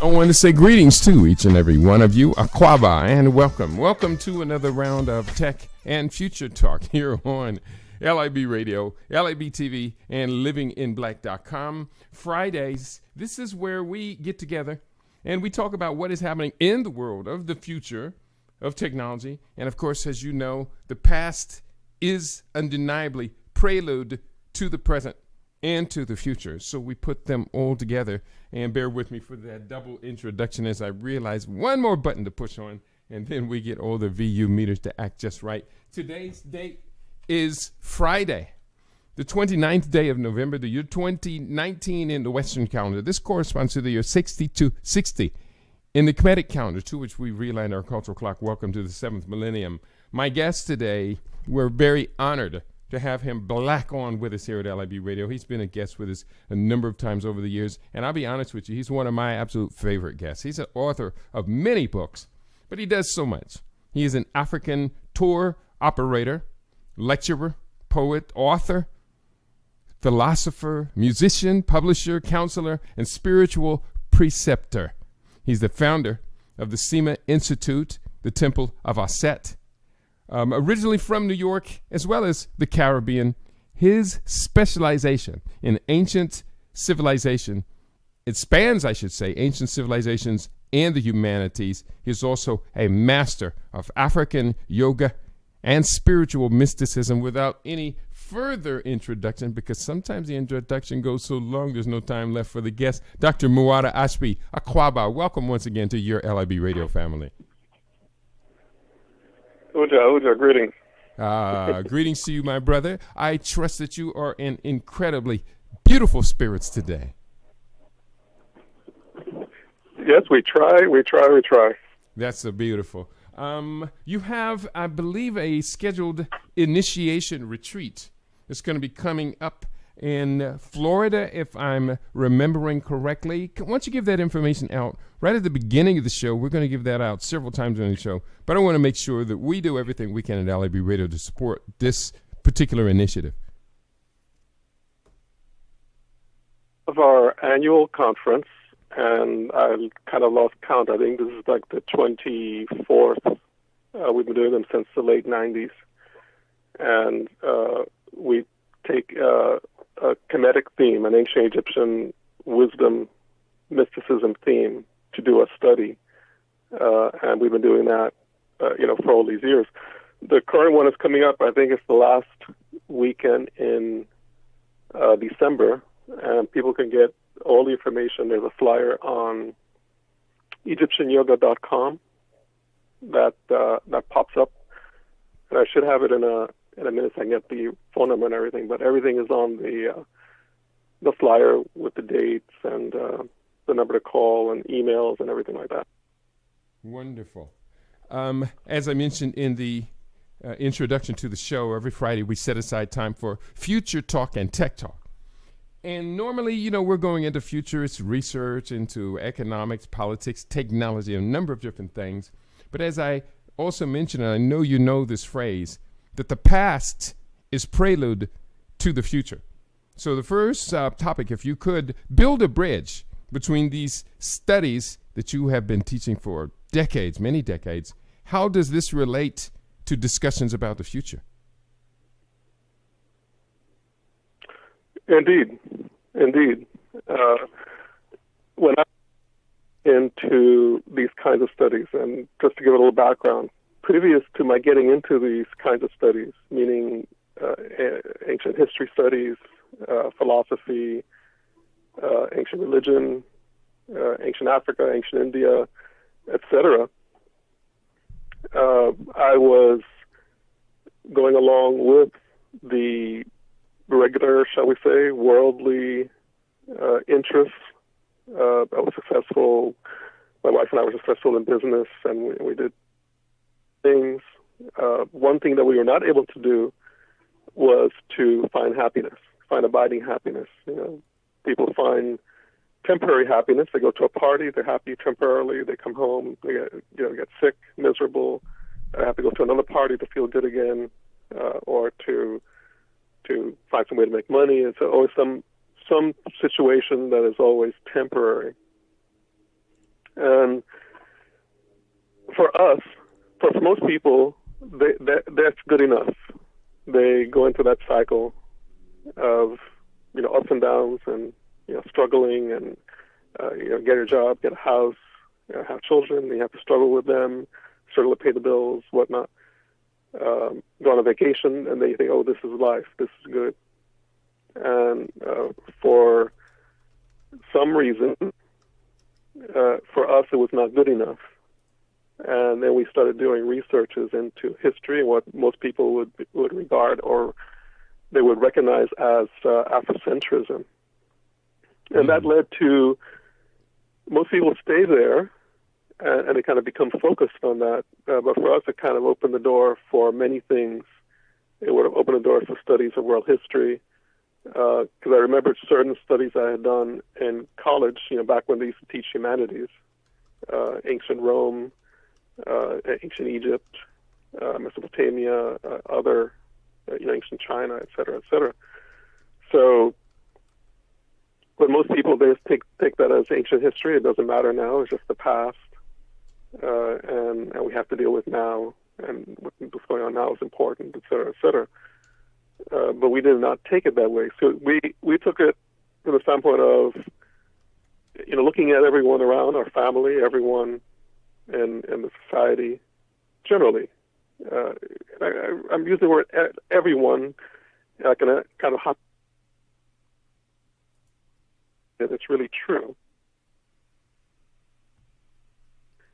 I want to say greetings to each and every one of you, Aquaba, and welcome. Welcome to another round of Tech and Future Talk here on LIB Radio, LIB TV, and livinginblack.com. Fridays, this is where we get together and we talk about what is happening in the world of the future of technology. And of course, as you know, the past is undeniably prelude to the present and to the future. So we put them all together, and bear with me for that double introduction as I realize one more button to push on, and then we get all the VU meters to act just right. Today's date is Friday, the 29th day of November, the year 2019 in the Western calendar. This corresponds to the year 6260 in the Kemetic calendar, to which we realigned our cultural clock. Welcome to the 7th millennium. My guest today, we're very honored to have him black on with us here at LIB Radio. He's been a guest with us a number of times over the years, and I'll be honest with you, he's one of my absolute favorite guests. He's an author of many books, but he does so much. He is an African tour operator, lecturer, poet, author, philosopher, musician, publisher, counselor, and spiritual preceptor. He's the founder of the Sema Institute, the Temple of Aset. Originally from New York, as well as the Caribbean, his specialization in ancient civilization, it spans, I should say, ancient civilizations and the humanities. He's also a master of African yoga and spiritual mysticism. Without any further introduction, because sometimes the introduction goes so long, there's no time left for the guest, Dr. Muata Ashby Aquaba. Welcome once again to your LIB Radio family. Uja, greetings. Greetings to you, my brother. I trust that you are in incredibly beautiful spirits today. Yes, we try. That's so beautiful. You have, I believe, a scheduled initiation retreat. It's going to be coming up in Florida, if I'm remembering correctly. Why don't you give that information out right at the beginning of the show? We're going to give that out several times during the show, but I want to make sure that we do everything we can at LIB Radio to support this particular initiative. Of our annual conference, and I kind of lost count. I think this is like the 24th. We've been doing them since the late 90s, and we take a Kemetic theme, an ancient Egyptian wisdom, mysticism theme to do a study. And we've been doing that, for all these years. The current one is coming up. I think it's the last weekend in December, and people can get all the information. There's a flyer on EgyptianYoga.com that pops up, and I should have it in a minute so I can get the phone number and everything, but everything is on the flyer with the dates and the number to call and emails and everything like that. Wonderful. As I mentioned in the introduction to the show, every Friday we set aside time for Future Talk and Tech Talk. And normally, we're going into futurist research, into economics, politics, technology, a number of different things. But as I also mentioned, and I know you know this phrase, that the past is prelude to the future. So the first topic, if you could build a bridge between these studies that you have been teaching for decades, many decades, how does this relate to discussions about the future? Indeed. When I into these kinds of studies, and just to give a little background, previous to my getting into these kinds of studies, meaning ancient history studies, philosophy, ancient religion, ancient Africa, ancient India, etc., I was going along with the regular, shall we say, worldly interests. I was successful. My wife and I were successful in business, and we did things. One thing that we were not able to do was to find happiness, find abiding happiness. People find temporary happiness. They go to a party, they're happy temporarily. They come home, they get sick, miserable. They have to go to another party to feel good again, or to find some way to make money. It's always some situation that is always temporary. And for us, for most people, that's good enough. They go into that cycle of, ups and downs and, struggling and, get a job, get a house, have children. You have to struggle with them, struggle to pay the bills, whatnot. Go on a vacation, and they think, oh, this is life, this is good. And for some reason, for us, it was not good enough. And then we started doing researches into history and what most people would regard or they would recognize as Afrocentrism. And that led to most people stay there and they kind of become focused on that. But for us, it kind of opened the door for many things. It would have opened the door for studies of world history. Because I remember certain studies I had done in college, back when they used to teach humanities, ancient Rome, ancient Egypt, Mesopotamia, other, ancient China, et cetera, et cetera. So, but most people, they just take that as ancient history. It doesn't matter now. It's just the past. And we have to deal with now. And what's going on now is important, et cetera, et cetera. But we did not take it that way. So we took it from the standpoint of, looking at everyone around, our family, everyone in the society generally. I'm using the word everyone like in a kind of hot. It's really true.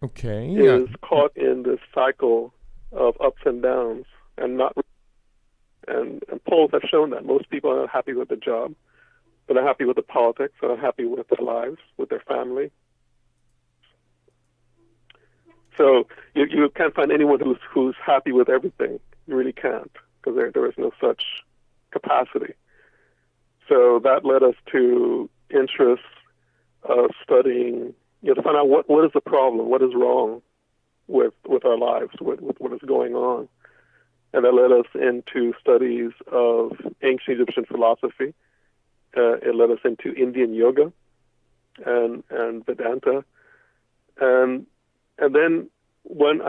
Okay. Is caught in this cycle of ups and downs and not. And polls have shown that most people are not happy with the job, they're not happy with the politics, they're not happy with their lives, with their family. So you can't find anyone who's happy with everything. You really can't, because there is no such capacity. So that led us to interests of studying, to find out what is the problem, what is wrong with our lives, with what is going on. And that led us into studies of ancient Egyptian philosophy. It led us into Indian yoga and Vedanta. And then when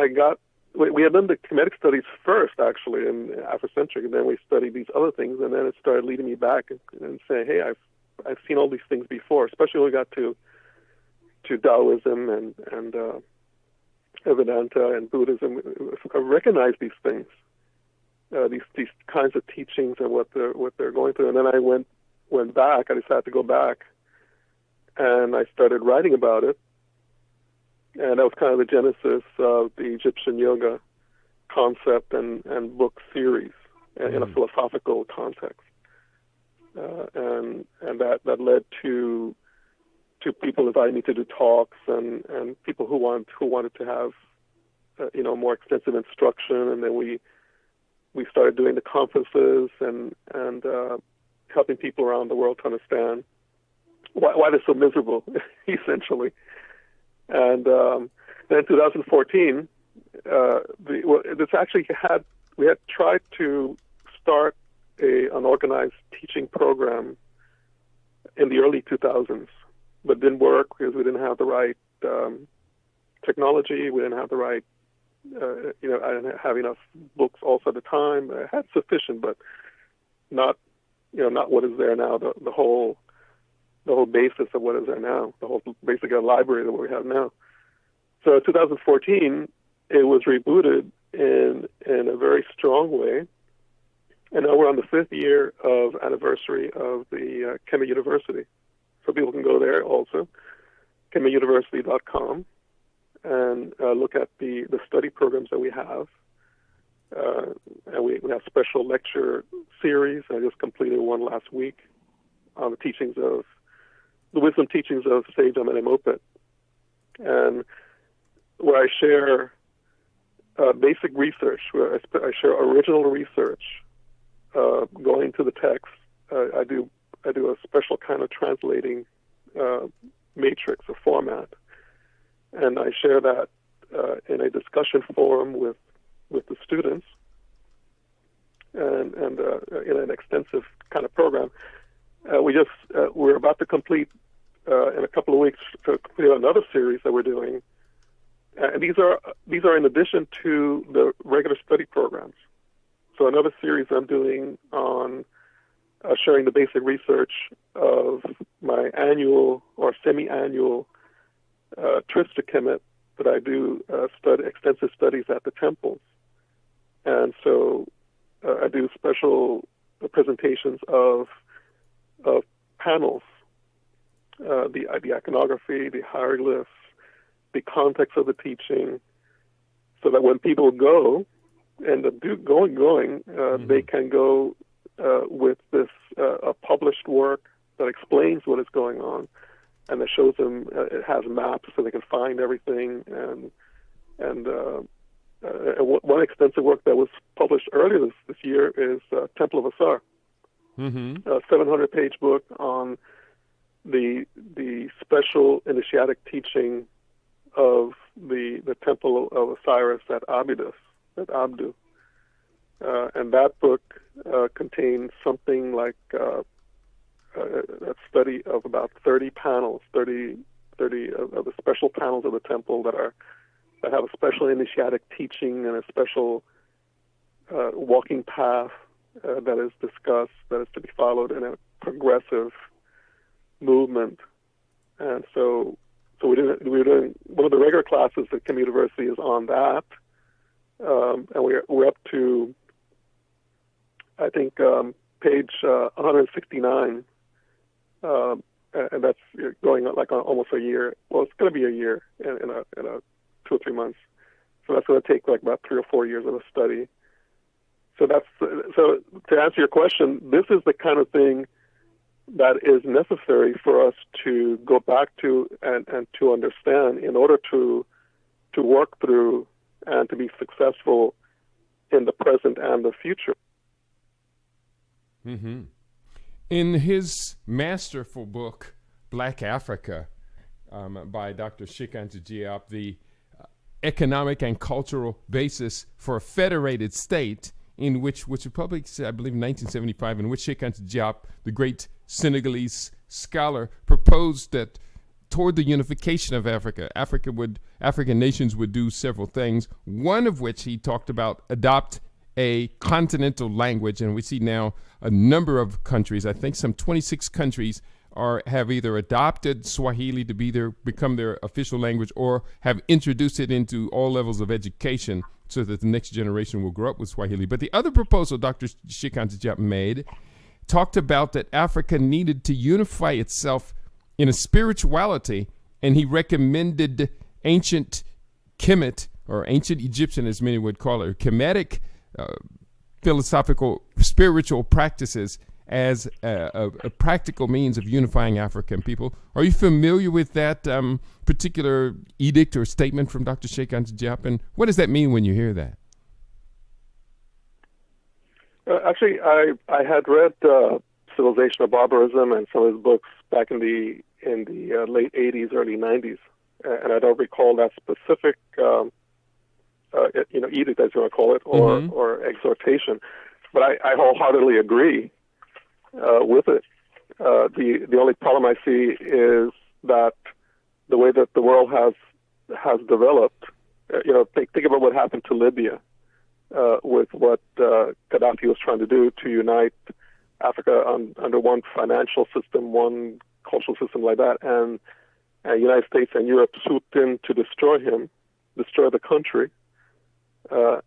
we had done the Kemetic studies first, actually, in Afrocentric, and then we studied these other things, and then it started leading me back and saying, hey, I've seen all these things before, especially when we got to Taoism and Vedanta and Buddhism. I recognize these things. These kinds of teachings and what they're going through, and then I went back. I decided to go back, and I started writing about it, and that was kind of the genesis of the Egyptian yoga concept and book series in a philosophical context, and that led to people inviting me to do talks and people who wanted to have more extensive instruction, and then we started doing the conferences and helping people around the world to understand why they're so miserable, essentially. And then in 2014, we had tried to start an organized teaching program in the early 2000s, but didn't work because we didn't have the right technology, we didn't have the right I didn't have enough books also at the time. I had sufficient, but not what is there now. The whole basis of what is there now. The whole basic library that we have now. So 2014, it was rebooted in a very strong way, and now we're on the 5th year of anniversary of the Kemet University. So people can go there also, kemetuniversity.com. and look at the study programs that we have. And we have special lecture series. I just completed one last week on the wisdom teachings of Sage Amenemopet, and where I share basic research, where I share original research, going to the text. I do a special kind of translating matrix or format. And I share that in a discussion forum with the students, and in an extensive kind of program. We're about to complete in a couple of weeks to complete another series that we're doing, and these are in addition to the regular study programs. So another series I'm doing on sharing the basic research of my annual or semi-annual trips to Kemet that I do extensive studies at the temples. And so I do special presentations of panels, the iconography, the hieroglyphs, the context of the teaching, so that when people go and do going, they can go with this a published work that explains what is going on, and that shows them it has maps so they can find everything. And one extensive work that was published earlier this year is Temple of Asar, a 700-page book on the special initiatic teaching of the Temple of Osiris at Abdu. And that book contains something like a study of about 30 panels, 30 of the special panels of the temple that have a special initiatic teaching and a special walking path that is discussed, that is to be followed in a progressive movement. And so we're doing one of the regular classes at Kemet University is on that, and we're up to, I think, page 169, and that's going on like almost a year. Well, it's going to be a year in a 2 or 3 months. So that's going to take like about 3 or 4 years of a study. So to answer your question, this is the kind of thing that is necessary for us to go back to and to understand in order to work through and to be successful in the present and the future. Mm-hmm. In his masterful book, Black Africa, by Dr. Shikanta Diop, the economic and cultural basis for a federated state, in which was published, I believe, in 1975, in which Shikanta Diop, the great Senegalese scholar, proposed that toward the unification of Africa, African nations would do several things, one of which he talked about adopt a continental language. And we see now a number of countries, I think some 26 countries, have either adopted Swahili to become their official language, or have introduced it into all levels of education so that the next generation will grow up with Swahili. But the other proposal Dr. Shikanta Diop made talked about that Africa needed to unify itself in a spirituality, and he recommended ancient Kemet, or ancient Egyptian as many would call it, Kemetic philosophical spiritual practices as a practical means of unifying African people. Are you familiar with that particular edict or statement from Dr. Shikanta Diop, and what does that mean when you hear that? Actually, I had read Civilization of Barbarism and some of his books back in the late 80s, early 90s, and I don't recall that specific edict, as you want to call it, or exhortation. But I wholeheartedly agree with it. The only problem I see is that the way that the world has developed. Think about what happened to Libya with what Gaddafi was trying to do to unite Africa under one financial system, one cultural system like that, and the United States and Europe swooped in to destroy the country. So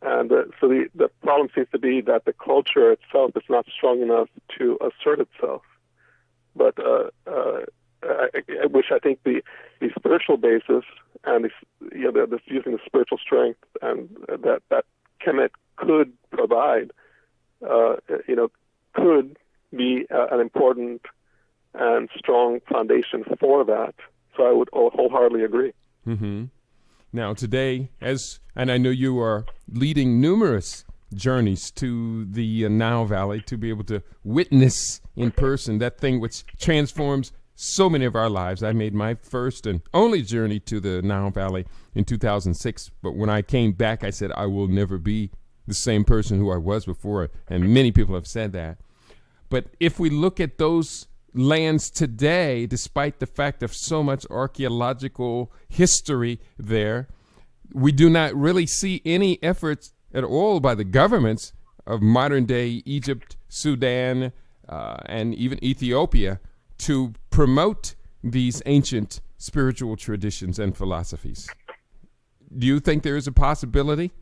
the problem seems to be that the culture itself is not strong enough to assert itself. But which I think the spiritual basis and the using the spiritual strength and that Kemet could provide, could be an important and strong foundation for that. So I would wholeheartedly agree. Mm-hmm. Now today, and I know you are leading numerous journeys to the Nile Valley to be able to witness in person that thing which transforms so many of our lives. I made my first and only journey to the Nile Valley in 2006, but when I came back, I said I will never be the same person who I was before, and many people have said that. But if we look at those lands today, despite the fact of so much archaeological history there, we do not really see any efforts at all by the governments of modern day Egypt, Sudan, and even Ethiopia to promote these ancient spiritual traditions and philosophies. Do you think there is a possibility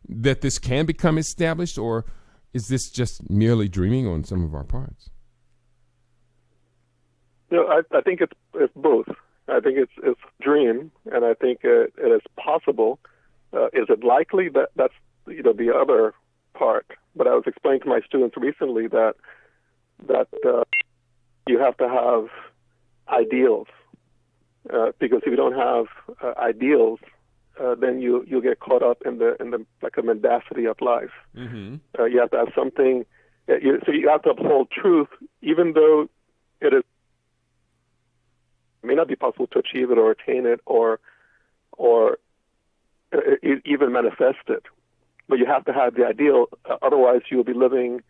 that this can become established, or is this just merely dreaming on some of our parts? I think it's both. I think it's a dream, and I think it is possible. Is it likely? That's the other part. But I was explaining to my students recently that you have to have ideals, because if you don't have ideals, then you'll get caught up in the like a mendacity of life. Mm-hmm. You have to have something. So you have to uphold truth, even though it may not be possible to achieve it or attain it or even manifest it. But you have to have the ideal. Otherwise, you'll be living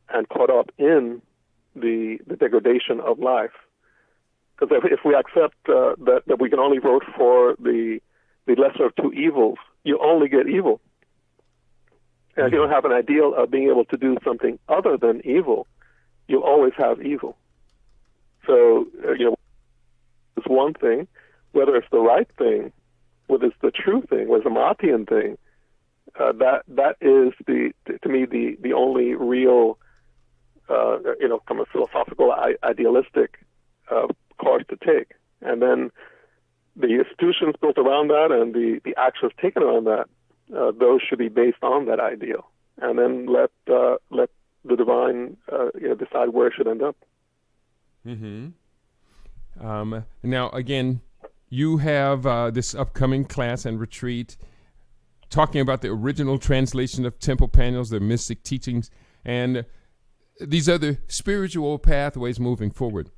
and caught up in the degradation of life. Because if we accept that we can only vote for the lesser of two evils, you only get evil. And if you don't have an ideal of being able to do something other than evil, you'll always have evil. So, it's one thing. Whether it's the right thing, whether it's the true thing, whether it's the Muatian thing, that is to me the only real, kind of philosophical, idealistic course to take. And then the institutions built around that and the actions taken around that, those should be based on that ideal. And then let the divine decide where it should end up. Mm-hmm. Now, again, you have this upcoming class and retreat talking about the original translation of temple panels, the mystic teachings, and these other spiritual pathways moving forward.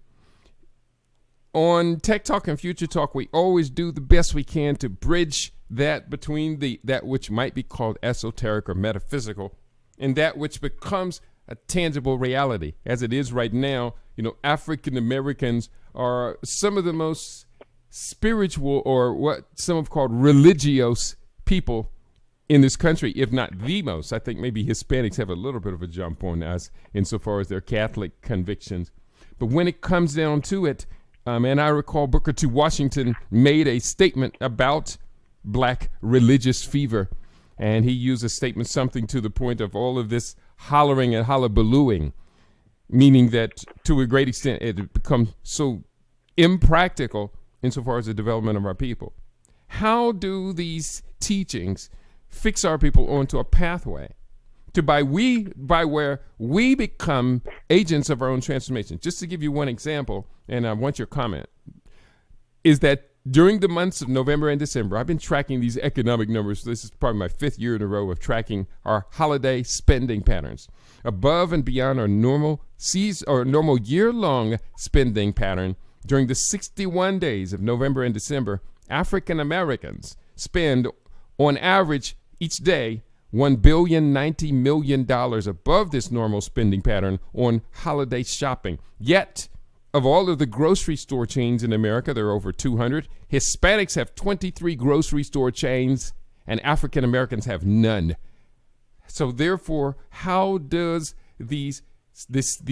On Tech Talk and Future Talk, we always do the best we can to bridge that between that which might be called esoteric or metaphysical and that which becomes a tangible reality. As it is right now, African Americans are some of the most spiritual, or what some have called religious people in this country, if not the most. I think maybe Hispanics have a little bit of a jump on us insofar as their Catholic convictions. But when it comes down to it, and I recall Booker T. Washington made a statement about black religious fever, and he used a statement something to the point of all of this hollering and hullabalooing, meaning that to a great extent it had become so impractical insofar as the development of our people. How do these teachings fix our people onto a pathway to by where we become agents of our own transformation? Just to give you one example, and I want your comment, is that during the months of November and December, I've been tracking these economic numbers. This is probably my 5th year in a row of tracking our holiday spending patterns. Above and beyond our normal year-long spending pattern, during the 61 days of November and December, African Americans spend on average each day $1.09 billion above this normal spending pattern on holiday shopping. Yet, of all of the grocery store chains in America, there are over 200. Hispanics have 23 grocery store chains, and African Americans have none. So therefore, how does this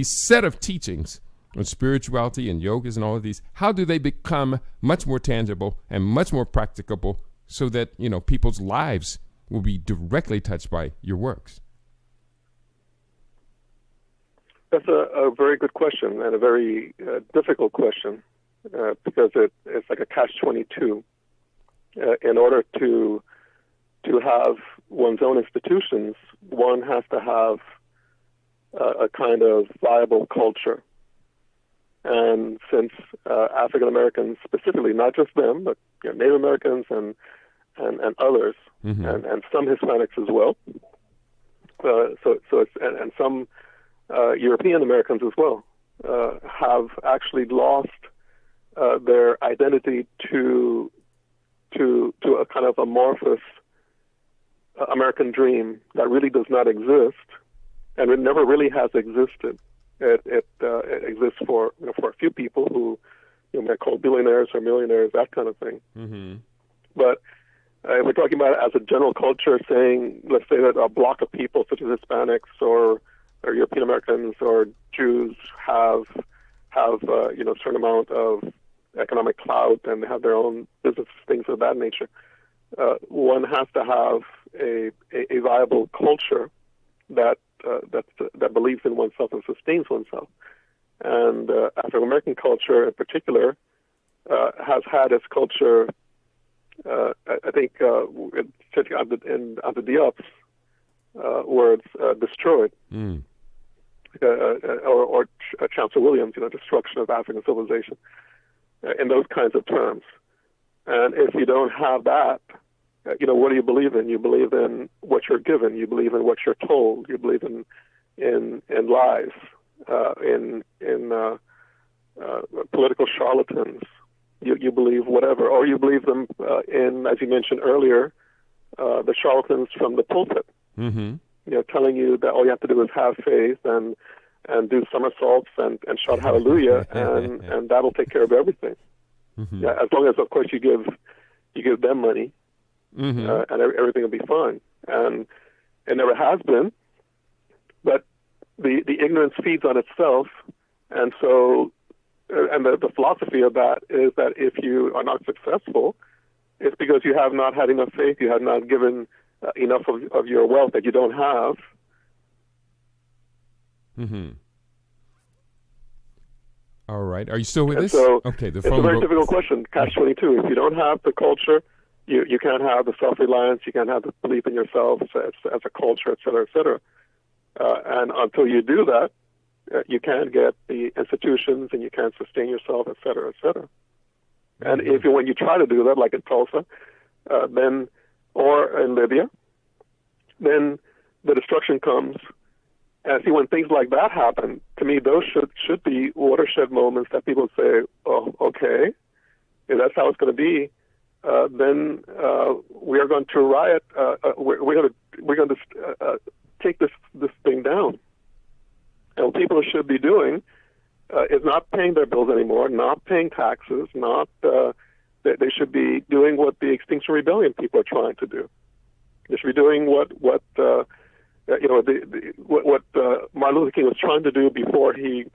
set of teachings on spirituality and yogas and all of these, how do they become much more tangible and much more practicable so that, people's lives will be directly touched by your works? That's a very good question and a very difficult question because it's like a catch-22. In order to have one's own institutions, one has to have a kind of viable culture. And since African Americans specifically, not just them, but Native Americans and others, mm-hmm. and some Hispanics as well, so it's and some European Americans as well, have actually lost their identity to a kind of amorphous American dream that really does not exist, and it never really has existed. It exists for for a few people who might call billionaires or millionaires, that kind of thing. Mm-hmm. But if we're talking about it as a general culture, saying, let's say that a block of people such as Hispanics or European Americans or Jews have a certain amount of economic clout and they have their own business, things of that nature. One has to have a viable culture that believes in oneself and sustains oneself. And African American culture, in particular, has had its culture. I think under Diop's words, destroyed, or Chancellor Williams, destruction of African civilization, in those kinds of terms. And if you don't have that, what do you believe in? You believe in what you're given. You believe in what you're told. You believe in lies, in political charlatans. You believe whatever, or you believe them in, as you mentioned earlier, the charlatans from the pulpit. Mm-hmm. Telling you that all you have to do is have faith and do somersaults and shout hallelujah, and that'll take care of everything. Mm-hmm. Yeah, as long as, of course, you give them money, mm-hmm. And everything will be fine. And it never has been. But the ignorance feeds on itself, and so and the philosophy of that is that if you are not successful, it's because you have not had enough faith, you have not given enough of your wealth that you don't have. Mm-hmm. All right. Are you still with us? So okay. It's a very difficult question, Catch-22. If you don't have the culture, you can't have the self-reliance, you can't have the belief in yourself as a culture, et cetera, et cetera. And until you do that, you can't get the institutions and you can't sustain yourself, et cetera, et cetera. And when you try to do that, like in Tulsa, then or in Libya, then the destruction comes. And see, when things like that happen, to me, those should be watershed moments that people say, "Oh, okay, if that's how it's going to be, then we are going to riot. We're going to take this thing down." And what people should be doing is not paying their bills anymore, not paying taxes, not they should be doing what the Extinction Rebellion people are trying to do. They should be doing what Martin Luther King was trying to do before he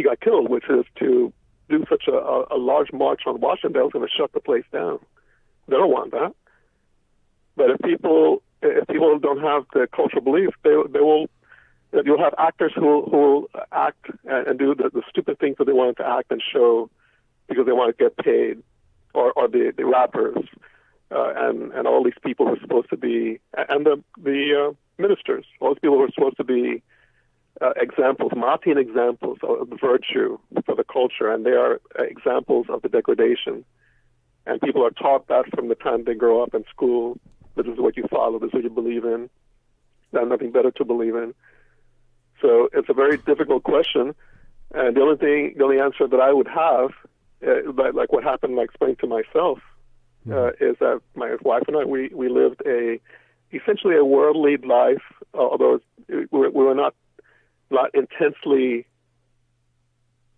got killed, which is to do such a large march on Washington that was going to shut the place down. They don't want that. But if people don't have the cultural belief, they will. You'll have actors who will act and do the stupid things that they want to act and show because they want to get paid, or the rappers and all these people who are supposed to be, and the ministers, all these people who are supposed to be examples, Martian examples of the virtue for the culture, and they are examples of the degradation. And people are taught that from the time they grow up in school. This is what you follow. This is what you believe in. There's nothing better to believe in. So it's a very difficult question, and the only answer that I would have, like what happened, like explained to myself, is that my wife and I we lived essentially a worldly life, although we were not intensely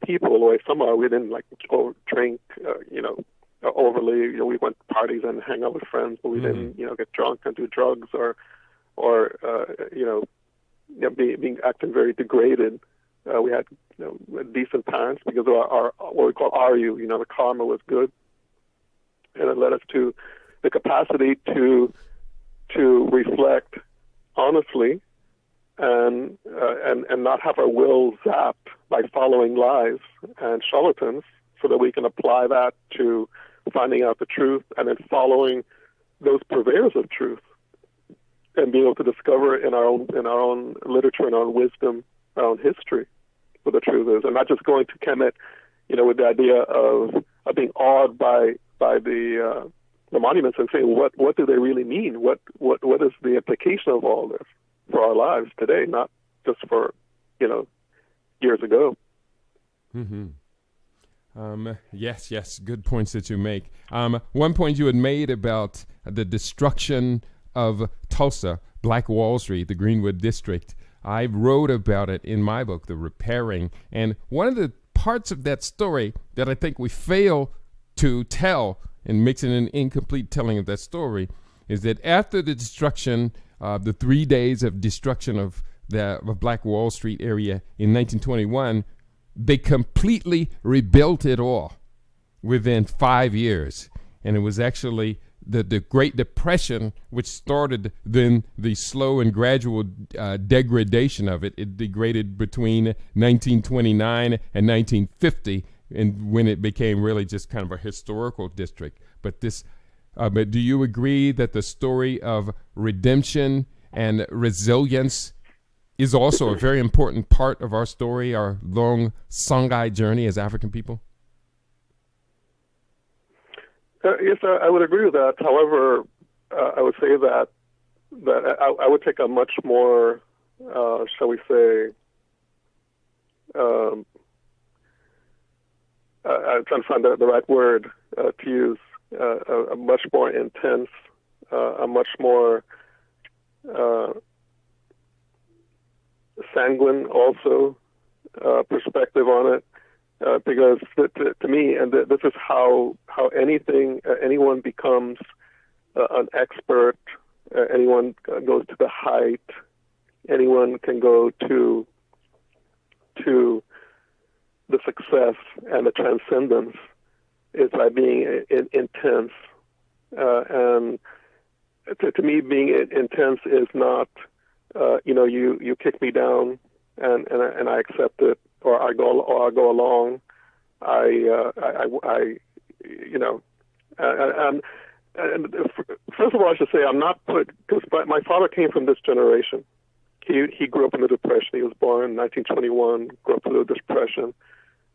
people the way some are. We didn't drink, overly. We went to parties and hang out with friends, but we didn't get drunk and do drugs or being acting very degraded. We had decent parents because of our what we call RU. The karma was good, and it led us to the capacity to reflect honestly and not have our will zapped by following lies and charlatans, so that we can apply that to finding out the truth and then following those purveyors of truth, and being able to discover in our own literature, in our own wisdom, our own history, what the truth is, and not just going to Kemet, with the idea of being awed by the monuments and saying what do they really mean? What is the implication of all this for our lives today, not just for years ago. Mm-hmm. Yes, good points that you make. One point you had made about the destruction of Tulsa, Black Wall Street, the Greenwood District, I wrote about it in my book, The Repairing. And one of the parts of that story that I think we fail to tell and makes it an incomplete telling of that story is that after the destruction, the 3 days of destruction of the Black Wall Street area in 1921, they completely rebuilt it all within 5 years. And it was actually the Great Depression, which started then the slow and gradual degradation of it. It degraded between 1929 and 1950, and when it became really just kind of a historical district. But do you agree that the story of redemption and resilience is also a very important part of our story, our long Songhai journey as African people? Yes, I would agree with that. However, I would say that I would take a much more, shall we say, I'm trying to find the right word to use, a much more intense, a much more sanguine also perspective on it. Because to me, and this is how anyone becomes an expert, anyone goes to the height, anyone can go to the success and the transcendence, is by being intense. And to me, being intense is not, you kick me down and I accept it. Or I go along. And first of all, I should say I'm not because my father came from this generation. He grew up in the Depression. He was born in 1921. Grew up in the Depression,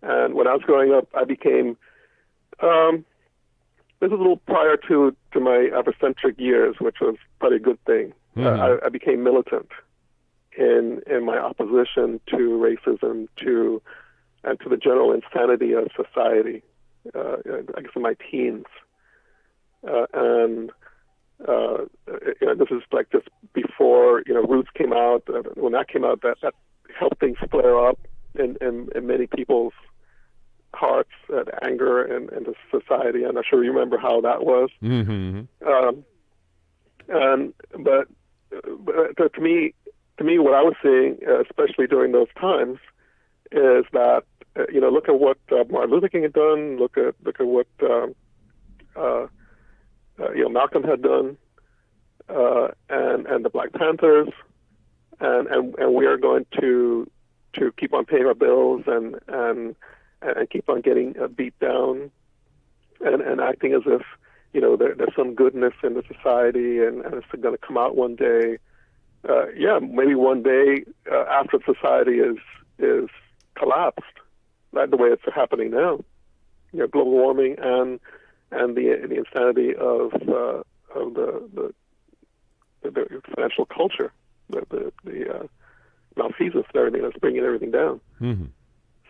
and when I was growing up, I became. This is a little prior to my Afrocentric years, which was probably a good thing. I became militant in my opposition to racism, and to the general insanity of society, I guess in my teens. This is like just before, Roots came out. When that came out, that helped things flare up in many people's hearts, anger and the society. I'm not sure you remember how that was. Mm-hmm. But to me, what I was seeing, especially during those times, is that look at what Martin Luther King had done. Look at what Malcolm had done, and the Black Panthers, and we are going to keep on paying our bills and keep on getting beat down, and acting as if there's some goodness in the society and it's going to come out one day. Maybe one day after society is collapsed, like the way it's happening now. Global warming and the insanity of the financial culture, the malfeasance and everything that's bringing everything down. Mm-hmm.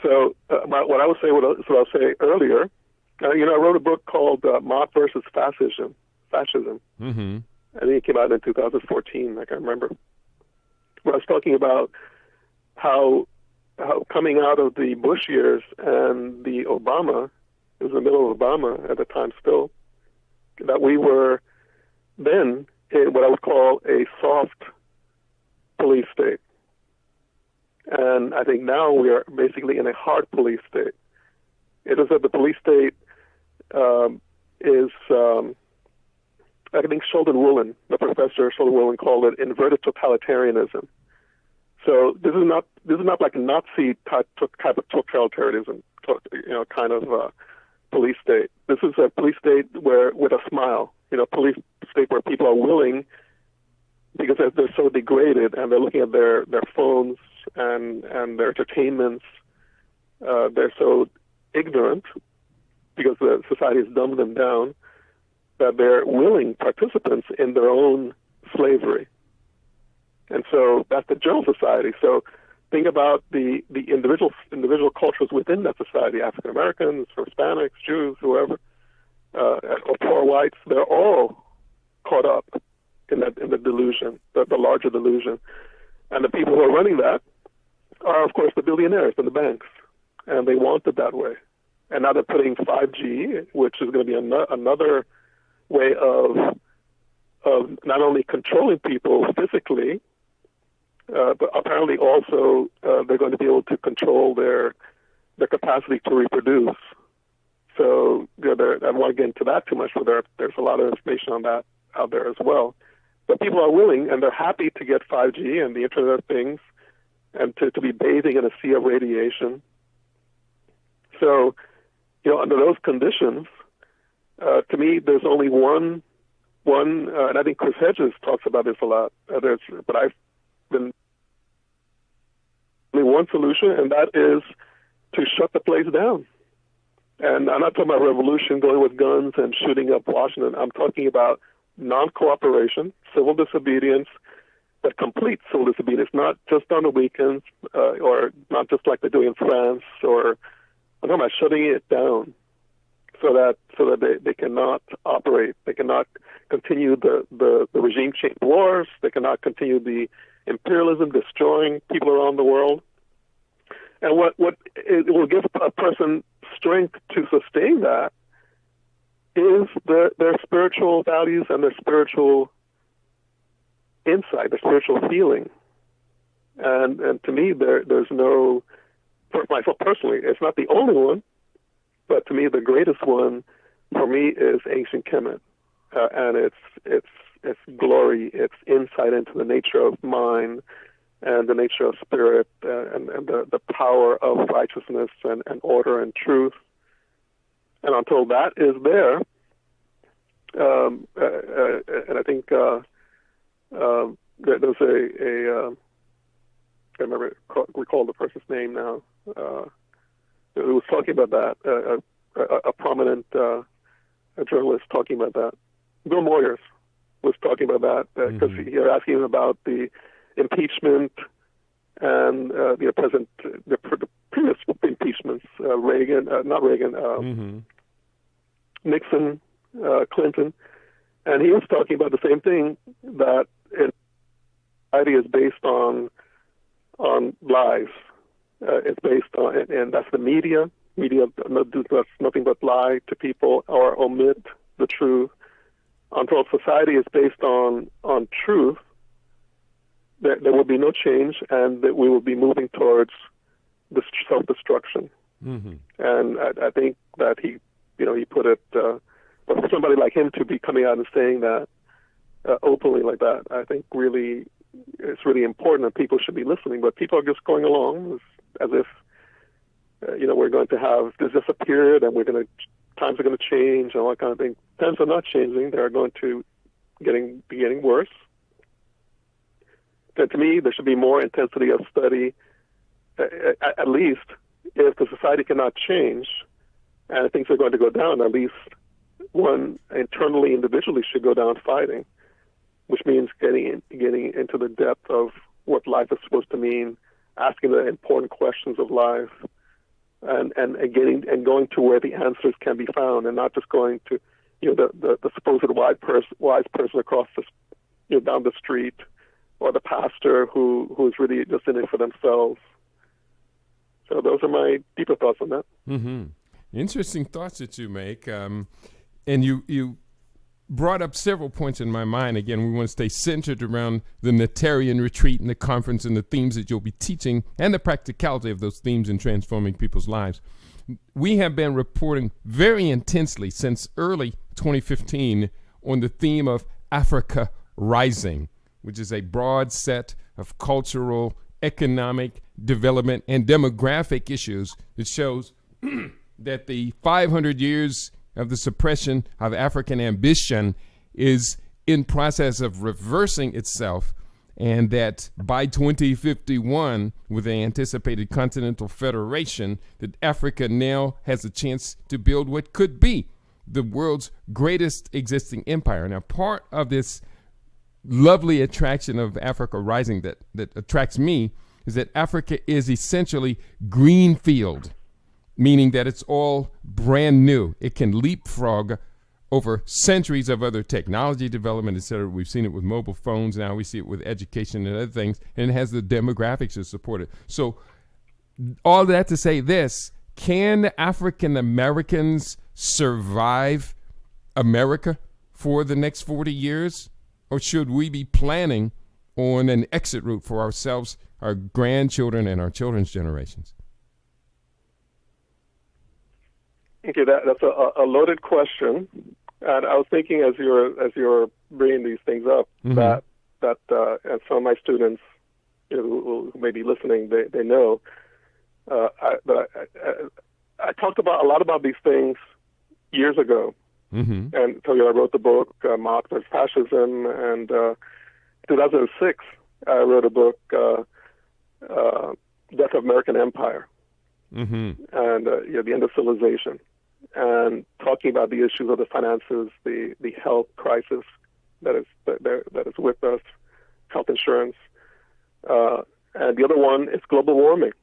So what I would say, what I'll say earlier, I wrote a book called Mob versus Fascism. Mm-hmm. I think it came out in 2014, I can remember. Where I was talking about how coming out of the Bush years and the Obama, it was the middle of Obama at the time still, that we were then in what I would call a soft police state. And I think now we are basically in a hard police state. It is that the police state is, I think Sheldon Woolen, the professor Sheldon Woolen, called it inverted totalitarianism. So this is not like a Nazi type of totalitarianism, kind of police state. This is a police state where, with a smile, police state where people are willing, because they're so degraded and they're looking at their phones and their entertainments. They're so ignorant because the society has dumbed them down that they're willing participants in their own slavery. And so that's the general society. So think about the individual cultures within that society, African Americans, Hispanics, Jews, whoever, or poor whites. They're all caught up in the delusion, the larger delusion. And the people who are running that are, of course, the billionaires and the banks, and they want it that way. And now they're putting 5G, which is going to be another way of not only controlling people physically, but apparently also they're going to be able to control their capacity to reproduce. So I don't want to get into that too much, but there's a lot of information on that out there as well. But people are willing, and they're happy to get 5G and the Internet of Things, and to be bathing in a sea of radiation. So, under those conditions, to me, there's only one, and I think Chris Hedges talks about this a lot. But I've been only one solution, and that is to shut the place down. And I'm not talking about revolution, going with guns and shooting up Washington. I'm talking about non-cooperation, civil disobedience, but complete civil disobedience, not just on the weekends, or not just like they're doing in France, or I'm talking about shutting it down so that they cannot operate. They cannot continue the regime change wars. They cannot continue the imperialism, destroying people around the world. And what it will give a person strength to sustain that is their spiritual values and their spiritual insight, their spiritual feeling. And to me, there's no, for myself personally, it's not the only one, but to me, the greatest one for me is ancient Kemet, and its glory, its insight into the nature of mind and the nature of spirit, and the power of righteousness and order and truth. And until that is there, and I think there's I recall the person's name now, who was talking about that, a prominent a journalist talking about that. Bill Moyers was talking about that, because you're asking him about the impeachment and the previous impeachments, Nixon, Clinton, and he was talking about the same thing, that society is based on lies. It's based on, and that's the media. Media does nothing but lie to people or omit the truth. Until society is based on truth, there will be no change, and that we will be moving towards this self-destruction. And I think that he put it. But for somebody like him to be coming out and saying that openly like that, I think really it's really important, and people should be listening. But people are just going along as if we're going to have there's just a period, and times are going to change and all that kind of thing. Times are not changing; they are going to be getting worse. And to me, there should be more intensity of study, at least if the society cannot change and things are going to go down, at least one internally, individually should go down fighting, which means getting into the depth of what life is supposed to mean, asking the important questions of life, and going to where the answers can be found, and not just going to the supposed wise person across the down the street, or the pastor who's really just in it for themselves. So those are my deeper thoughts on that. Interesting thoughts that you make. And you brought up several points in my mind. Again, we want to stay centered around the Natarian retreat and the conference and the themes that you'll be teaching and the practicality of those themes in transforming people's lives. We have been reporting very intensely since early 2015 on the theme of Africa Rising, which is a broad set of cultural, economic, development, and demographic issues that shows that the 500 years of the suppression of African ambition is in process of reversing itself, and that by 2051, with the anticipated Continental Federation, that Africa now has a chance to build what could be the world's greatest existing empire. Now, part of this lovely attraction of Africa Rising that attracts me is that Africa is essentially greenfield, meaning that it's all brand new. It can leapfrog over centuries of other technology development, et cetera. We've seen it with mobile phones. Now we see it with education and other things, and it has the demographics to support it. So all that to say this, can African Americans survive America for the next 40 years? Or should we be planning on an exit route for ourselves, our grandchildren, and our children's generations? Okay, that's a loaded question, and I was thinking as you're bringing these things up that and some of my students, who may be listening, they know. I talked about a lot about these things years ago, and so I wrote the book Muata versus Fascism, and in 2006 I wrote a book Death of American Empire, and the end of civilization, and talking about the issues of the finances, the health crisis that is with us, health insurance, and the other one is global warming.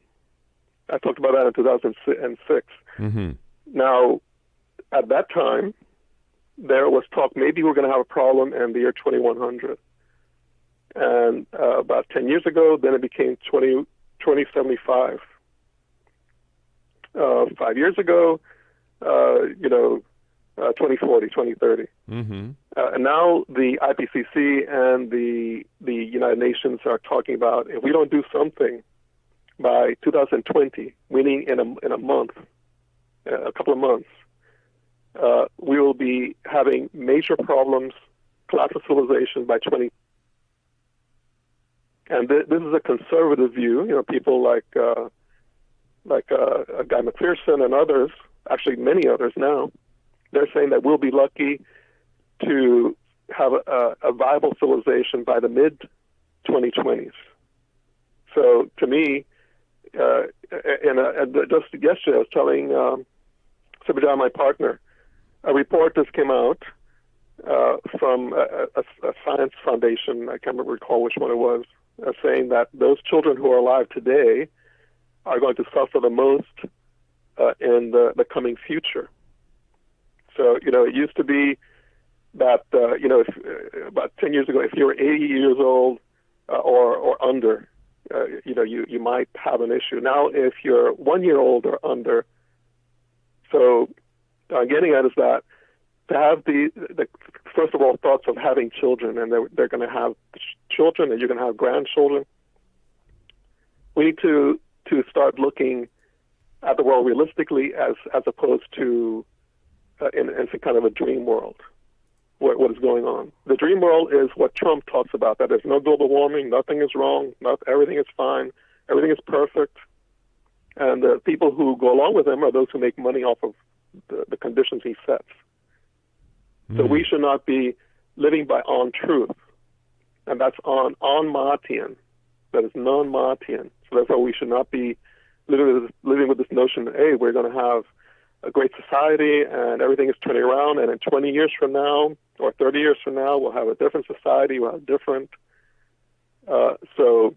I talked about that in 2006. Now, at that time, there was talk maybe we're going to have a problem in the year 2100. And about 10 years ago, then it became 2075. 5 years ago, 2040, 2030. And now the IPCC and the United Nations are talking about if we don't do something by 2020, meaning in a month, a couple of months, we will be having major problems, collapse of civilization by 20. And this is a conservative view. People like Guy McPherson and others, actually many others now, they're saying that we'll be lucky to have a viable civilization by the mid-2020s. So to me, just yesterday I was telling Subhajan, my partner, a report just came out from a science foundation, I can't recall which one it was, saying that those children who are alive today are going to suffer the most in the coming future. So, it used to be that, if, about 10 years ago, if you were 80 years old or under, you might have an issue. Now, if you're 1 year old or under, so what I'm getting at is that to have the first of all, thoughts of having children, and they're going to have children, and you're going to have grandchildren, we need to start looking at the world realistically as opposed to in some kind of a dream world. What is going on? The dream world is what Trump talks about, that there's no global warming, nothing is wrong, everything is fine, everything is perfect. And the people who go along with him are those who make money off of the conditions he sets. So we should not be living by on-truth. And that's on-Maatian. That is non-Maatian. So therefore we should not be living with this notion that, hey, we're going to have a great society and everything is turning around, and in 20 years from now or 30 years from now we'll have a different society, we'll have different. So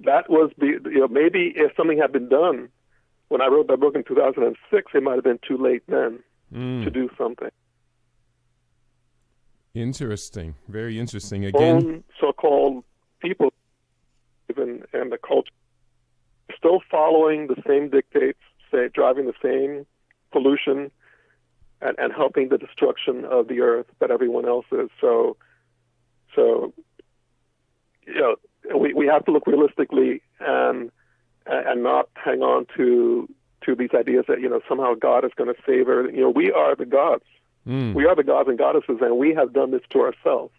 that was maybe if something had been done when I wrote that book in 2006, it might have been too late then to do something. Interesting. Very interesting. Again, own so-called people in the culture still following the same dictates, driving the same pollution and helping the destruction of the earth that everyone else is. So we have to look realistically and not hang on to these ideas that somehow God is going to save everything. We are the gods. We are the gods and goddesses, and we have done this to ourselves.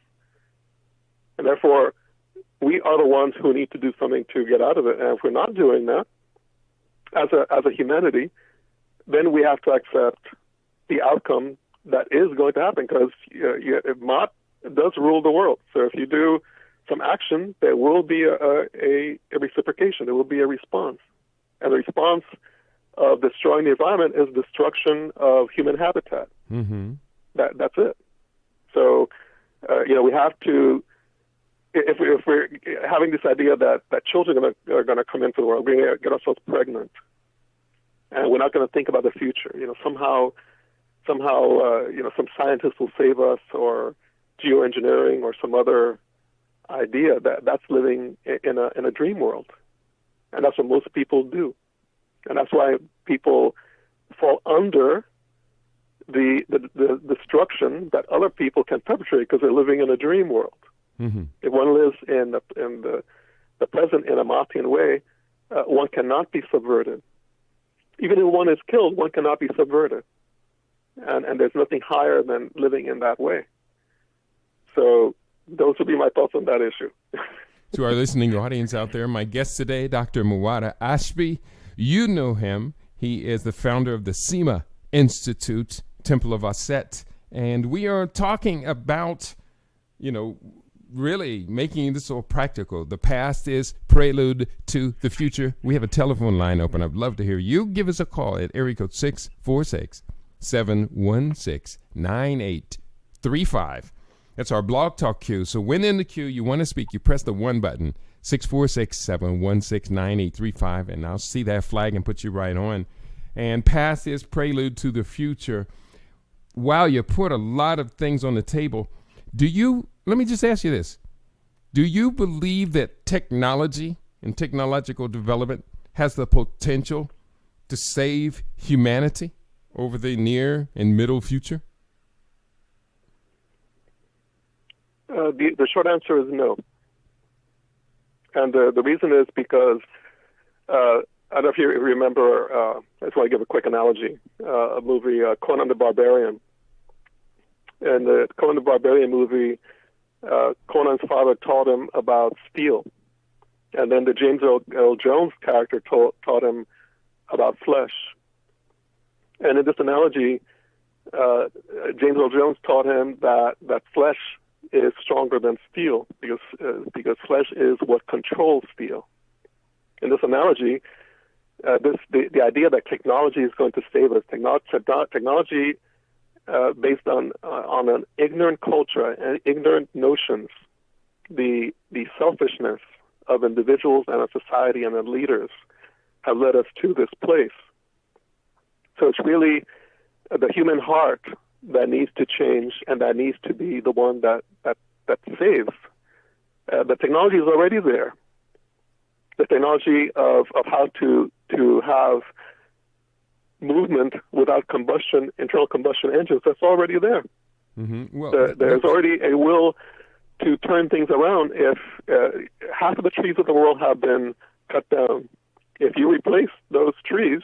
And therefore, we are the ones who need to do something to get out of it. And if we're not doing that, as a humanity, then we have to accept the outcome that is going to happen, because Maat does rule the world. So if you do some action, there will be a reciprocation. There will be a response. And the response of destroying the environment is destruction of human habitat. That's it. So, we have to, if we're having this idea that children are going to come into the world, we're going to get ourselves pregnant, and we're not going to think about the future. Somehow somehow, some scientist will save us, or geoengineering, or some other idea. That's living in a dream world, and that's what most people do, and that's why people fall under the destruction that other people can perpetrate, because they're living in a dream world. Mm-hmm. If one lives in the present in a Muatian way, one cannot be subverted. Even if one is killed, one cannot be subverted. And there's nothing higher than living in that way. So those would be my thoughts on that issue. To our listening audience out there, my guest today, Dr. Muata Ashby, you know him. He is the founder of the SEMA Institute, Temple of Aset. And we are talking about, really making this all practical. The past is prelude to the future. We have a telephone line open. I'd love to hear you. Give us a call at area code 646-716-9835. That's our Blog Talk queue. So when in the queue you want to speak, you press the 1 button, 646-716-9835, and I'll see that flag and put you right on. And past is prelude to the future. Wow, you put a lot of things on the table. Let me just ask you this. Do you believe that technology and technological development has the potential to save humanity over the near and middle future? The short answer is no. And the reason is because, I don't know if you remember, I just want to give a quick analogy, a movie, Conan the Barbarian. In the Conan the Barbarian movie, Conan's father taught him about steel. And then the James Earl Jones character taught him about flesh. And in this analogy, James Earl Jones taught him that flesh is stronger than steel because flesh is what controls steel. In this analogy, the idea that technology is going to save us, technology based on an ignorant culture and ignorant notions, the selfishness of individuals and of society and of leaders have led us to this place. So it's really the human heart that needs to change, and that needs to be the one that saves. The technology is already there. The technology of how to have movement without internal combustion engines, that's already there. Mm-hmm. Well, there's already a will to turn things around. If half of the trees of the world have been cut down, if you replace those trees,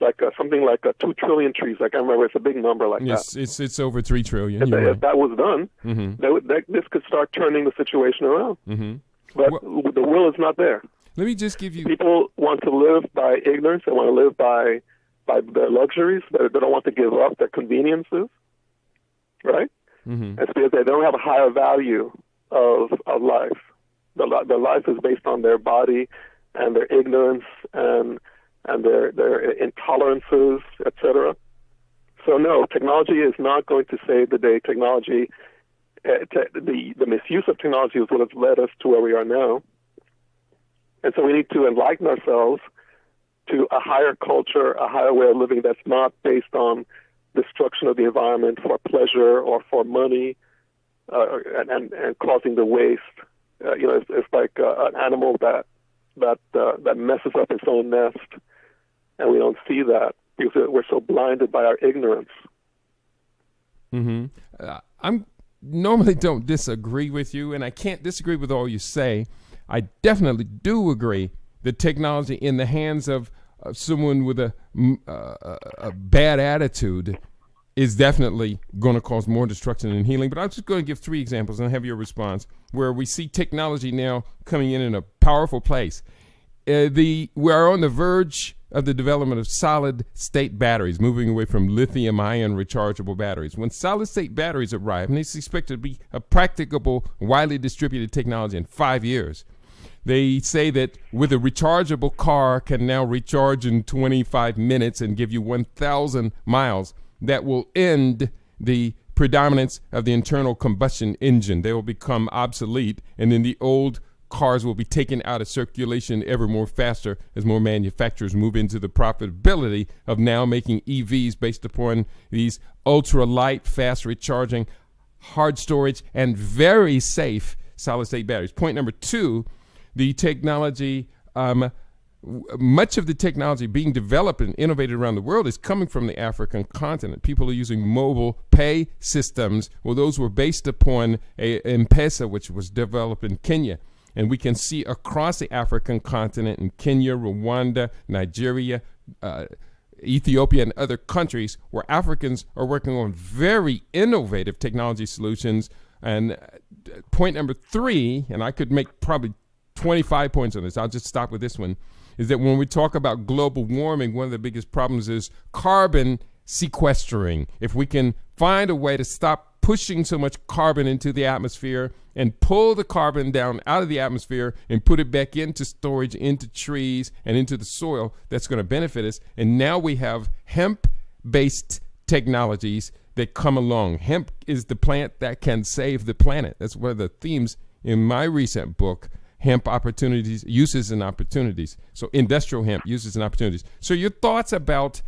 like something like 2 trillion trees, I can't remember, it's a big number like that. It's over 3 trillion. If that was done, this could start turning the situation around. Mm-hmm. But the will is not there. Let me just give you... People want to live by ignorance. They want to live by their luxuries. They don't want to give up their conveniences, right? Mm-hmm. It's because they don't have a higher value of life. Their life is based on their body and their ignorance and their intolerances, etc. So no, technology is not going to save the day. Technology, the misuse of technology is what has led us to where we are now. And so we need to enlighten ourselves to a higher culture, a higher way of living that's not based on destruction of the environment for pleasure or for money, and causing the waste. It's like an animal that messes up its own nest, and we don't see that because we're so blinded by our ignorance. Mm-hmm. I normally don't disagree with you, and I can't disagree with all you say. I definitely do agree that technology in the hands of someone with a bad attitude is definitely going to cause more destruction than healing. But I'm just going to give 3 examples and have your response where we see technology now coming in a powerful place. We are on the verge of the development of solid-state batteries, moving away from lithium-ion rechargeable batteries. When solid-state batteries arrive, and it's expected to be a practicable, widely distributed technology in 5 years, they say that with a rechargeable car can now recharge in 25 minutes and give you 1,000 miles. That will end the predominance of the internal combustion engine. They will become obsolete, and then the old cars will be taken out of circulation ever more faster as more manufacturers move into the profitability of now making EVs based upon these ultra light, fast recharging, hard storage, and very safe solid state batteries. Point number 2, the technology, much of the technology being developed and innovated around the world is coming from the African continent. People are using mobile pay systems. Well, those were based upon M-Pesa, which was developed in Kenya. And we can see across the African continent in Kenya, Rwanda, Nigeria, Ethiopia, and other countries where Africans are working on very innovative technology solutions. And point number 3, and I could make probably 25 points on this, I'll just stop with this one, is that when we talk about global warming, one of the biggest problems is carbon sequestering. If we can find a way to stop pushing so much carbon into the atmosphere and pull the carbon down out of the atmosphere and put it back into storage, into trees, and into the soil, that's going to benefit us. And now we have hemp-based technologies that come along. Hemp is the plant that can save the planet. That's one of the themes in my recent book, Hemp Opportunities, Uses and Opportunities. So industrial hemp, uses and opportunities. So your thoughts about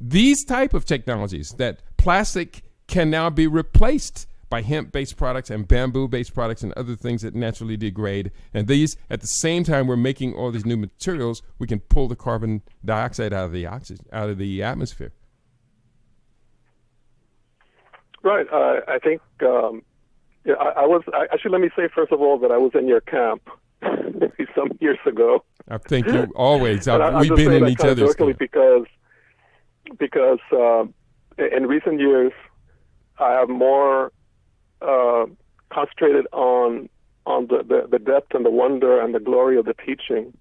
these type of technologies, that plastic can now be replaced by hemp-based products and bamboo-based products and other things that naturally degrade. And these, at the same time we're making all these new materials, we can pull the carbon dioxide out of the atmosphere. Right. I think I was actually. Let me say first of all that I was in your camp some years ago. I think you always. We've been in each other's camp. Because in recent years I have more concentrated on the depth and the wonder and the glory of the teaching,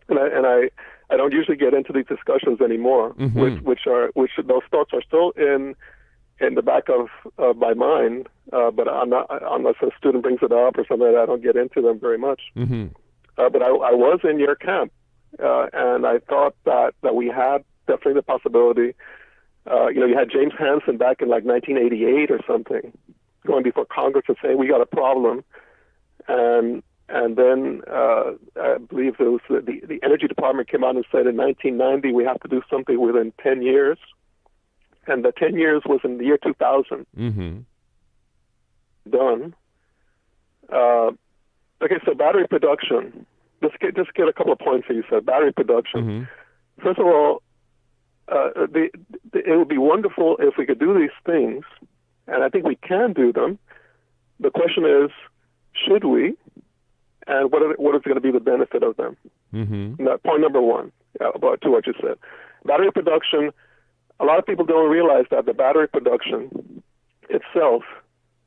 and I don't usually get into these discussions anymore, which those thoughts are still in the back of my mind, but I'm not, unless a student brings it up or something like that, I don't get into them very much. But I was in your camp, and I thought that we had definitely the possibility. You had James Hansen back in like 1988 or something, going before Congress and saying we got a problem, and then I believe it was the Energy Department came out and said in 1990 we have to do something within 10 years. And the 10 years was in the year 2000. Done. Okay, so battery production. Just get a couple of points here. You said battery production. First of all, it would be wonderful if we could do these things, and I think we can do them. The question is, should we? And what is going to be the benefit of them? Now, point number 1, about to what you said. Battery production. A lot of people don't realize that the battery production itself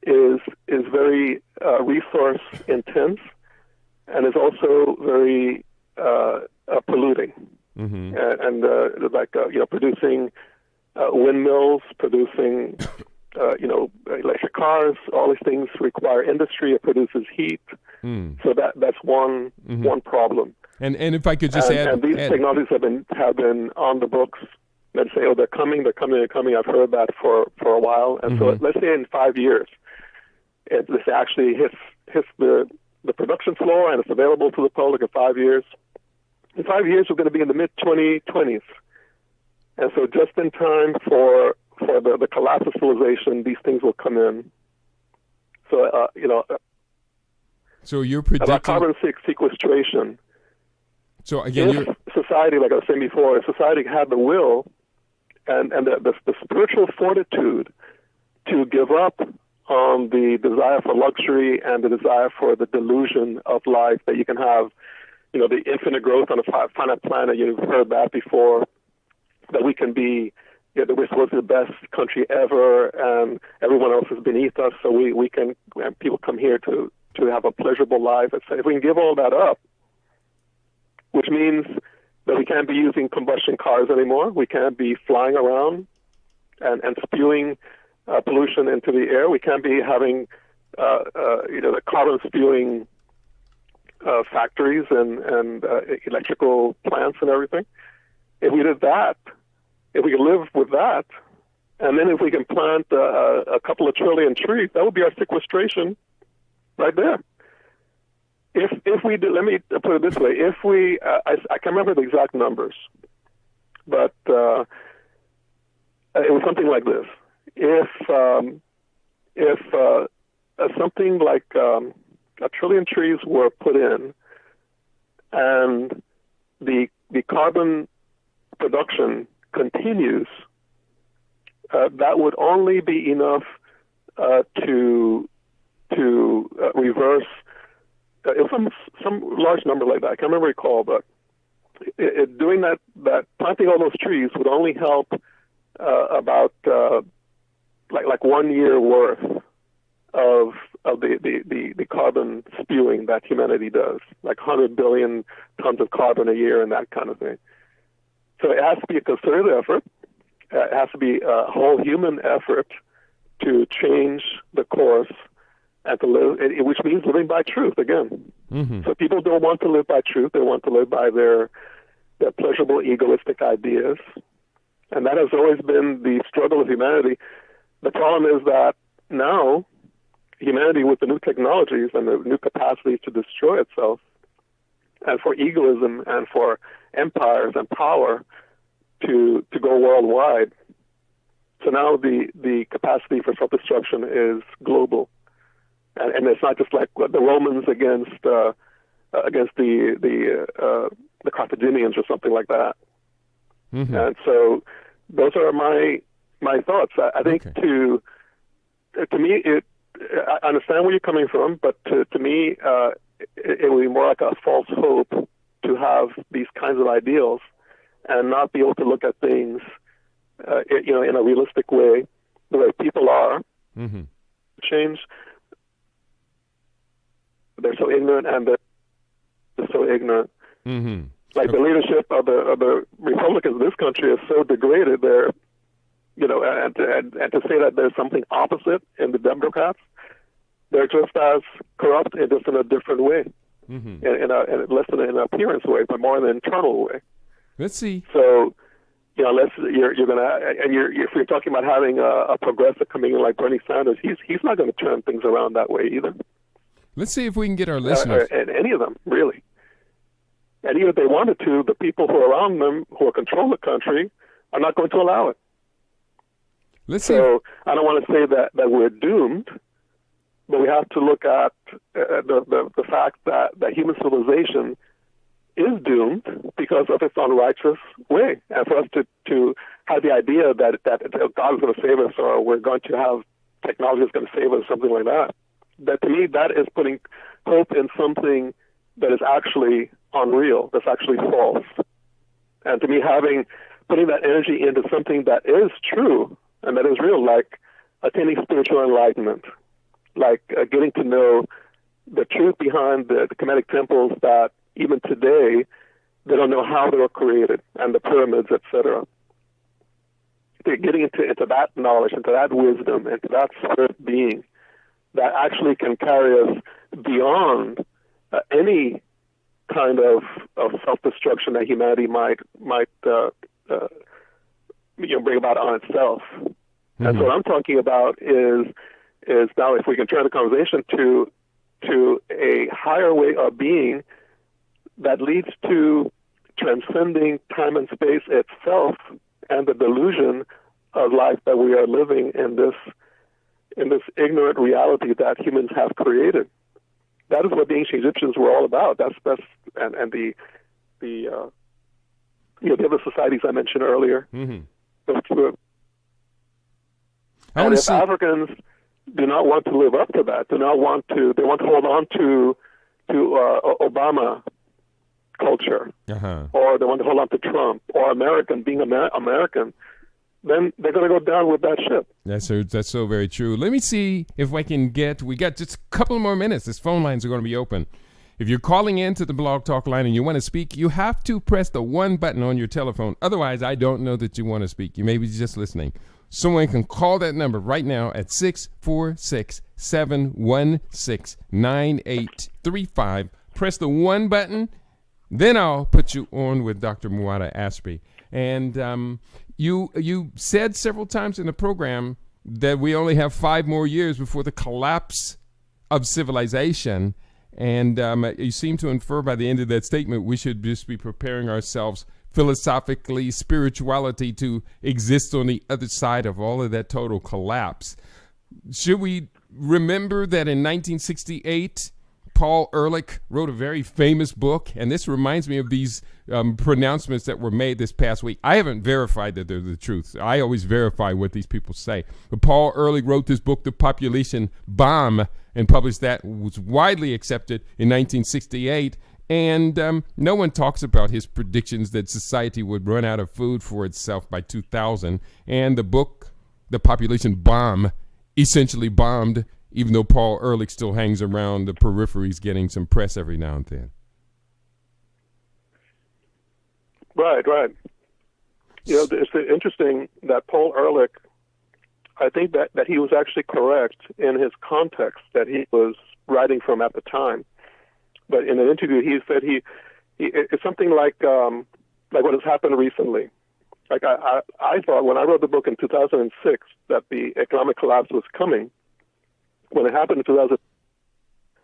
is very resource intense and is also very polluting. And producing windmills, producing electric cars, all these things require industry. It produces heat. So that's one problem. And if I could just add, and these technologies have been on the books. Let's say, they're coming. I've heard that for a while. And so let's say in 5 years, this actually hits the production floor and it's available to the public in 5 years. In 5 years, we're going to be in the mid-2020s. And so just in time for the collapse of civilization, these things will come in. So, So you're predicting... About carbon sequestration. So again, if society, like I was saying before, if society had the will and the spiritual fortitude to give up on the desire for luxury and the desire for the delusion of life that you can have, the infinite growth on a finite planet, you've heard that before, that we can be, that we're supposed to be the best country ever and everyone else is beneath us, so we can, people come here to have a pleasurable life. If we can give all that up, which means that we can't be using combustion cars anymore. We can't be flying around and spewing pollution into the air. We can't be having, the carbon spewing factories and electrical plants and everything. If we did that, if we could live with that, and then if we can plant a couple of trillion trees, that would be our sequestration right there. if we do, let me put it this way: if we, I can't remember the exact numbers, but it was something like this: if something like 1 trillion trees were put in, and the carbon production continues, that would only be enough to reverse. It was some large number like that. I can't recall, but doing that planting all those trees would only help about like 1 year worth of the carbon spewing that humanity does, like 100 billion tons of carbon a year and that kind of thing. So it has to be a concerted effort. It has to be a whole human effort to change the course and to live, which means living by truth again. Mm-hmm. So people don't want to live by truth; they want to live by their pleasurable, egoistic ideas, and that has always been the struggle of humanity. The problem is that now humanity, with the new technologies and the new capacities to destroy itself, and for egoism and for empires and power to go worldwide. So now the capacity for self-destruction is global. And it's not just like the Romans against the Carthaginians or something like that. Mm-hmm. And so those are my thoughts. I think to me, I understand where you're coming from, but to me, it would be more like a false hope to have these kinds of ideals and not be able to look at things, in a realistic way, the way people are. Mm-hmm. Change. They're so ignorant, and they're so ignorant. Mm-hmm. Like the leadership of the Republicans in this country is so degraded. They're, and to say that there's something opposite in the Democrats, they're just as corrupt, just in a different way, mm-hmm. in less than an appearance way, but more in an internal way. Let's see. So, if you're talking about having a progressive coming in like Bernie Sanders, he's not going to turn things around that way either. Let's see if we can get our listeners. And any of them, really. And even if they wanted to, the people who are around them, who control the country, are not going to allow it. Let's see. So I don't want to say that we're doomed, but we have to look at the fact that human civilization is doomed because of its unrighteous way. And for us to have the idea that God is going to save us, or we're going to have technology that's going to save us, something like that, that to me, that is putting hope in something that is actually unreal, that's actually false. And to me, putting that energy into something that is true and that is real, like attaining spiritual enlightenment, like getting to know the truth behind the Kemetic temples that even today they don't know how they were created, and the pyramids, etc. Getting into that knowledge, into that wisdom, into that spirit being that actually can carry us beyond any kind of self-destruction that humanity might bring about on itself. Mm-hmm. And so what I'm talking about is now, if we can turn the conversation to a higher way of being that leads to transcending time and space itself and the delusion of life that we are living in this ignorant reality that humans have created. That is what the ancient Egyptians were all about. That's and the other societies I mentioned earlier. Mm-hmm. And if Africans do not want to live up to that, they want to hold on to Obama culture, or they want to hold on to Trump, or being American, then they're going to go down with that ship. That's so very true. Let me see if we got just a couple more minutes. These phone lines are going to be open. If you're calling in to the Blog Talk line and you want to speak, you have to press the one button on your telephone. Otherwise, I don't know that you want to speak. You may be just listening. Someone can call that number right now at 646-716-9835. Press the one button, then I'll put you on with Dr. Muata Ashby. And you said several times in the program that we only have 5 more years before the collapse of civilization. And you seem to infer by the end of that statement we should just be preparing ourselves philosophically, spirituality to exist on the other side of all of that total collapse. Should we remember that in 1968, Paul Ehrlich wrote a very famous book, and this reminds me of these pronouncements that were made this past week. I haven't verified that they're the truth. I always verify what these people say. But Paul Ehrlich wrote this book, The Population Bomb, and published that. It was widely accepted in 1968. And no one talks about his predictions that society would run out of food for itself by 2000. And the book, The Population Bomb, essentially bombed, even though Paul Ehrlich still hangs around the peripheries getting some press every now and then. Right. You know, it's interesting that Paul Ehrlich, I think that he was actually correct in his context that he was writing from at the time. But in an interview, he said it's something like what has happened recently. Like I thought when I wrote the book in 2006 that the economic collapse was coming. When it happened in 2000,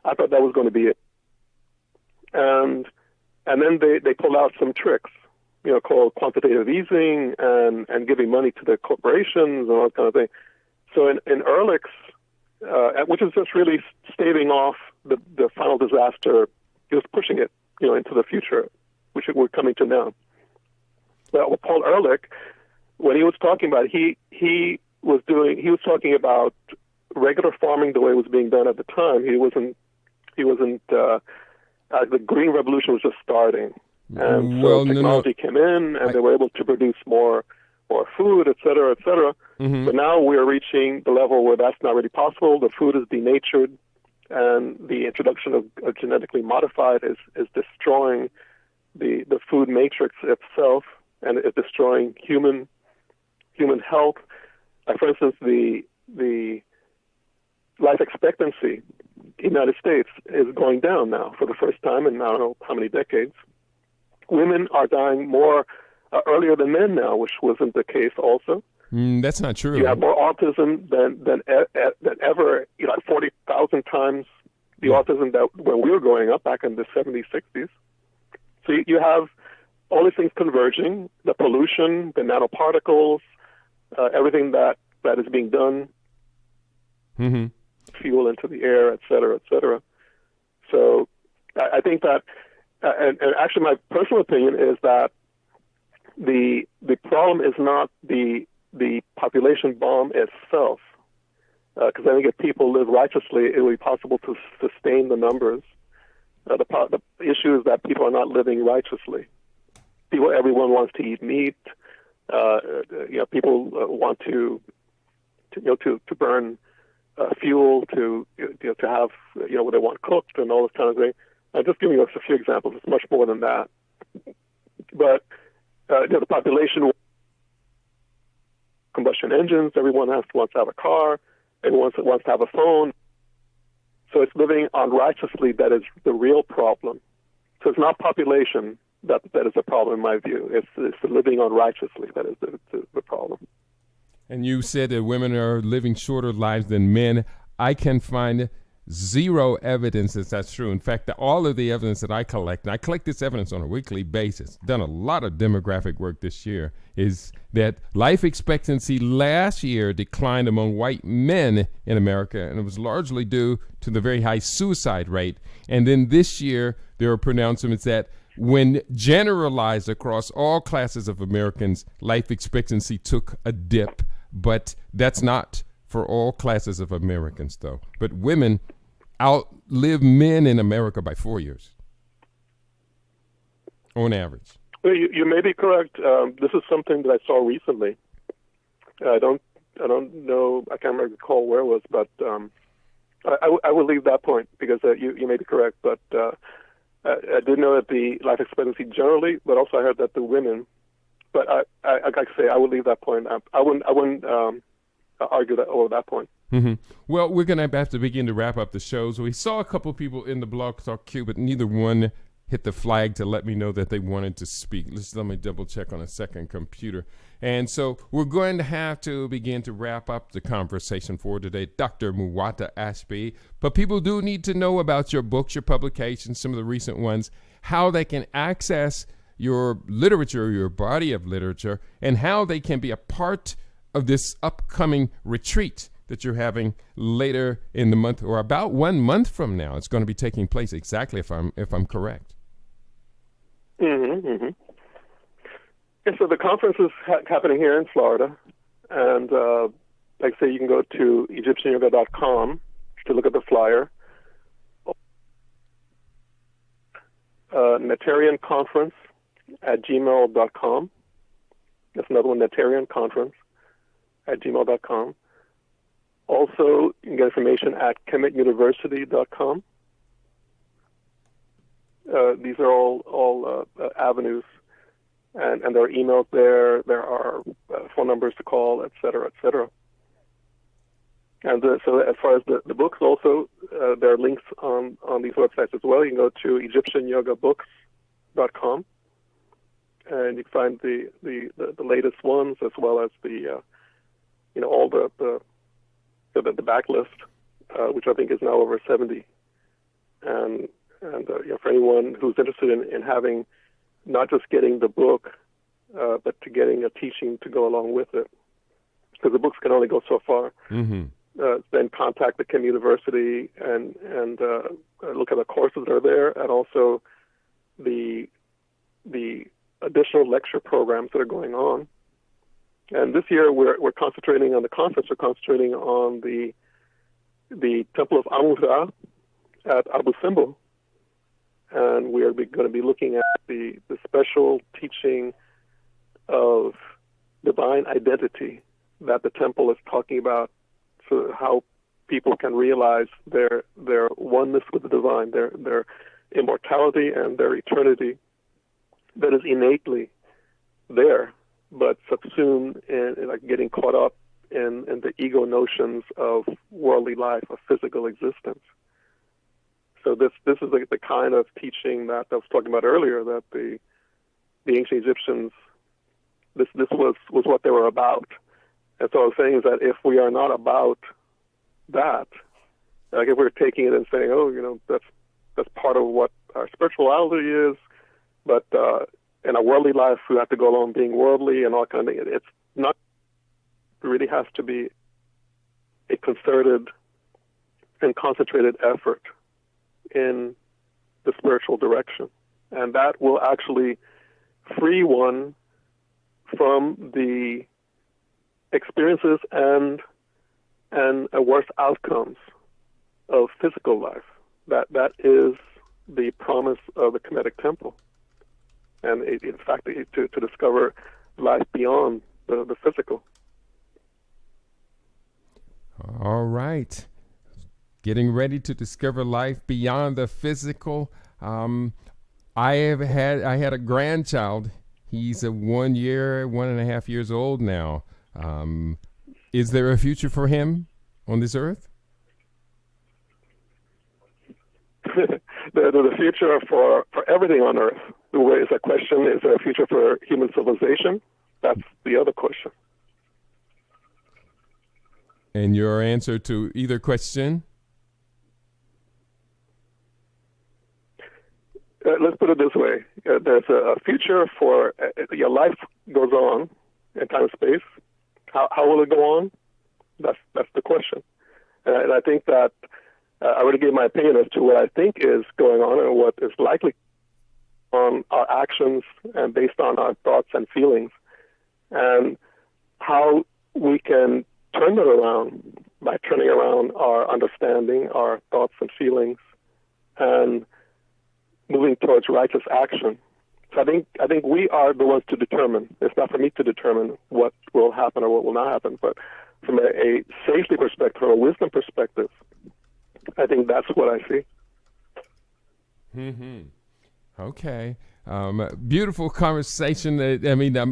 I thought that was going to be it. And then they pulled out some tricks, you know, called quantitative easing and giving money to the corporations and all that kind of thing. So in Ehrlich's, which is just really staving off the final disaster, he was pushing it, you know, into the future, which we're coming to now. But with Paul Ehrlich, when he was talking about it, he was talking about regular farming the way it was being done at the time. He wasn't. The green revolution was just starting, and so technology came in, and they were able to produce more food, et cetera, et cetera. Mm-hmm. But now we are reaching the level where that's not really possible. The food is denatured, and the introduction of genetically modified is destroying the food matrix itself, and it's destroying human health. For instance, the life expectancy in the United States is going down now for the first time in I don't know how many decades. Women are dying more earlier than men now, which wasn't the case also. That's not true. You have more autism than ever, you know, 40,000 times the autism that when we were growing up back in the 70s, 60s. So you have all these things converging, the pollution, the nanoparticles, everything that is being done. Mm-hmm. Fuel into the air, et cetera, et cetera. So I think that, and actually my personal opinion is that the problem is not the population bomb itself, because I think if people live righteously, it will be possible to sustain the numbers. The issue is that people are not living righteously. Everyone wants to eat meat. People want to burn fuel to have what they want cooked and all this kind of thing. I'm just giving us a few examples. It's much more than that. But the population combustion engines. Everyone wants to have a car. Everyone wants to have a phone. So it's living unrighteously that is the real problem. So it's not population that is the problem in my view. It's living unrighteously that is the problem. And you said that women are living shorter lives than men. I can find zero evidence that that's true. In fact, all of the evidence that I collect, and I collect this evidence on a weekly basis, done a lot of demographic work this year, is that life expectancy last year declined among white men in America, and it was largely due to the very high suicide rate. And then this year, there are pronouncements that when generalized across all classes of Americans, life expectancy took a dip. But that's not for all classes of Americans, though. But women outlive men in America by 4 years, on average. Well, you may be correct. This is something that I saw recently. I don't know. I can't recall where it was, but I will leave that point because you may be correct. But I did know that the life expectancy generally, but also I heard that the women. But like I say, I would leave that point. I wouldn't argue that over that point. Mm-hmm. Well, we're going to have to begin to wrap up the show. So we saw a couple of people in the Blog Talk queue, but neither one hit the flag to let me know that they wanted to speak. Let me double check on a second computer. And so we're going to have to begin to wrap up the conversation for today, Dr. Muata Ashby. But people do need to know about your books, your publications, some of the recent ones, how they can access your literature, your body of literature, and how they can be a part of this upcoming retreat that you're having later in the month, or about 1 month from now. It's going to be taking place exactly, if I'm correct. Mm-hmm, mm-hmm. Yeah, so the conference is happening here in Florida, and like I say, you can go to EgyptianYoga.com to look at the flyer. NetarianConference@gmail.com. That's another one, NetarianConference@gmail.com. Also, you can get information at KemetUniversity.com. These are all avenues, and there are emails there. There are phone numbers to call, et cetera, et cetera. And so as far as the books also, there are links on these websites as well. You can go to EgyptianYogaBooks.com, and you can find the latest ones, as well as the all the backlist, which I think is now over 70. And for anyone who's interested in having, not just getting the book, but to getting a teaching to go along with it, because the books can only go so far. Mm-hmm. Then contact the Kim University and look at the courses that are there, and also the additional lecture programs that are going on. And this year we're concentrating on the conference. We're concentrating on the Temple of Amun-Ra at Abu Simbel, and we are going to be looking at the special teaching of divine identity that the temple is talking about, so how people can realize their oneness with the divine, their immortality and their eternity that is innately there, but subsumed in like getting caught up in the ego notions of worldly life, of physical existence. So this is the kind of teaching that I was talking about earlier, that the ancient Egyptians, this was what they were about. And so I was saying is that if we are not about that, like if we're taking it and saying, that's part of what our spirituality is, but in a worldly life we have to go along being worldly and all kind of things. It's not. It really has to be a concerted and concentrated effort in the spiritual direction, and that will actually free one from the experiences and worse outcomes of physical life. That is the promise of the Kemetic Temple, and in fact, to discover life beyond the physical. All right. Getting ready to discover life beyond the physical. I had a grandchild. He's 1 year, 1.5 years old now. Is there a future for him on this earth? The future for everything on earth. The way is a question: is there a future for human civilization? That's the other question. And your answer to either question? Let's put it this way. There's a future for your life goes on in time and space. How will it go on? That's the question. And I think that I already gave my opinion as to what I think is going on and what is likely on our actions and based on our thoughts and feelings, and how we can turn it around by turning around our understanding, our thoughts and feelings, and moving towards righteous action. So I think we are the ones to determine. It's not for me to determine what will happen or what will not happen, but from a safety perspective, from a wisdom perspective, I think that's what I see. Mm-hmm. Okay. Beautiful conversation.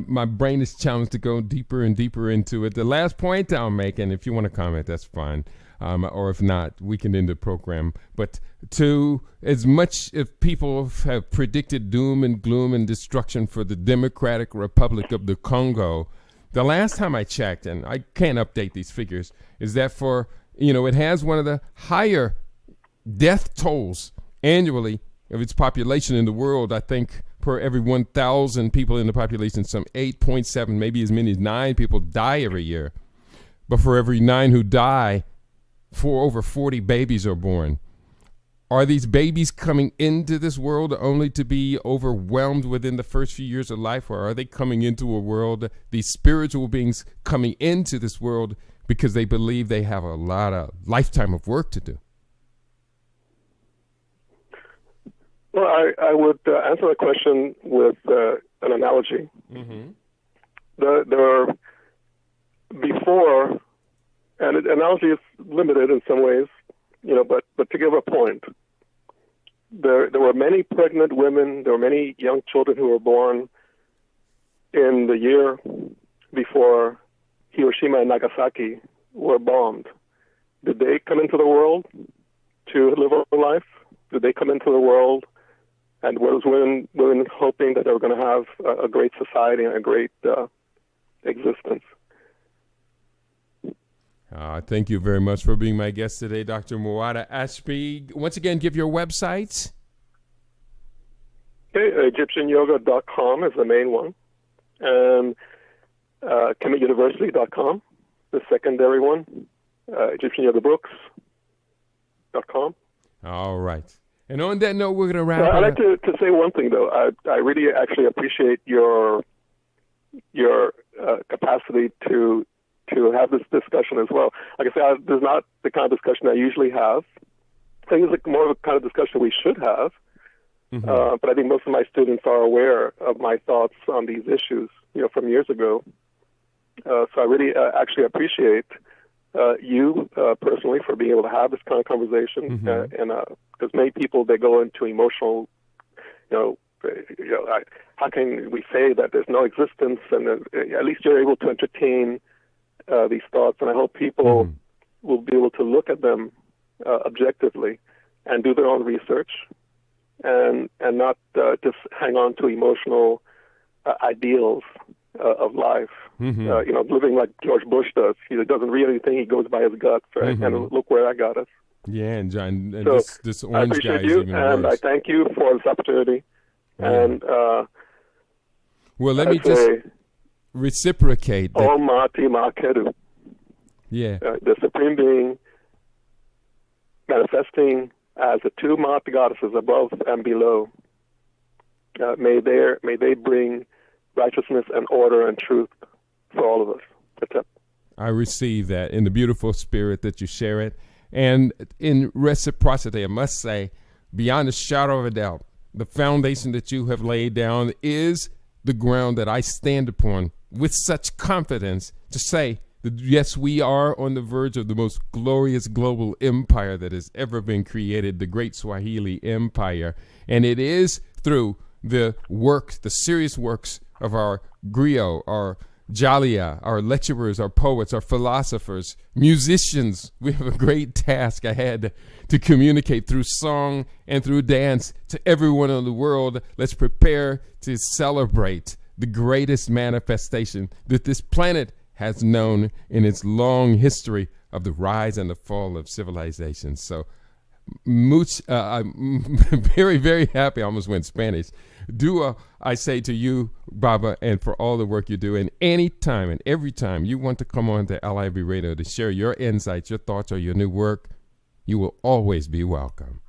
My brain is challenged to go deeper and deeper into it. The last point I'll make, and if you want to comment, that's fine. Or if not, we can end the program. But as much if people have predicted doom and gloom and destruction for the Democratic Republic of the Congo, the last time I checked, and I can't update these figures, is that it has one of the higher death tolls annually of its population in the world. I think per every 1,000 people in the population, some 8.7, maybe as many as 9 people die every year. But for every 9 who die, over 40 babies are born. Are these babies coming into this world only to be overwhelmed within the first few years of life, or are they coming into a world, these spiritual beings coming into this world because they believe they have a lot of lifetime of work to do? Well, I would answer that question with an analogy. Mm-hmm. Before, and analogy is limited in some ways, but to give a point, there were many pregnant women, there were many young children who were born in the year before Hiroshima and Nagasaki were bombed. Did they come into the world to live a life? Did they come into the world and was women hoping that they were going to have a great society and a great existence? Thank you very much for being my guest today, Dr. Muata. Ashby, once again, give your websites. Okay, EgyptianYoga.com is the main one, and KemetUniversity.com, the secondary one, EgyptianYogaBooks.com. All right. And on that note, we're going to wrap up. I'd like to say one thing, though. I really actually appreciate your capacity to have this discussion as well. Like I said, there's not the kind of discussion I usually have. I think it's more of a kind of discussion we should have. Mm-hmm. But I think most of my students are aware of my thoughts on these issues, from years ago. So I really actually appreciate you personally for being able to have this kind of conversation. Mm-hmm. And because many people, they go into emotional, how can we say that there's no existence? And at least you're able to entertain these thoughts, and I hope people will be able to look at them objectively and do their own research, and not just hang on to emotional ideals of life. Mm-hmm. Living like George Bush does. He doesn't read anything; he goes by his guts, right? Mm-hmm. And look where that got us. Yeah, and John, and so this orange guy is even and worse. I thank you for this opportunity. Yeah. And well, let me just reciprocate. Om Mati Makeru. Yeah. The Supreme Being manifesting as the two Mata goddesses above and below. May they bring righteousness and order and truth for all of us. That's it. I receive that in the beautiful spirit that you share it. And in reciprocity, I must say, beyond a shadow of a doubt, the foundation that you have laid down is the ground that I stand upon with such confidence to say that, yes, we are on the verge of the most glorious global empire that has ever been created, the great Swahili Empire. And it is through the serious works of our griot, our Jalia, our lecturers, our poets, our philosophers, musicians. We have a great task ahead to communicate through song and through dance to everyone in the world. Let's prepare to celebrate the greatest manifestation that this planet has known in its long history of the rise and the fall of civilization. So, I'm very, very happy. I almost went Spanish. I say to you, Baba, and for all the work you do, and any time and every time you want to come on to LIB Radio to share your insights, your thoughts, or your new work, you will always be welcome.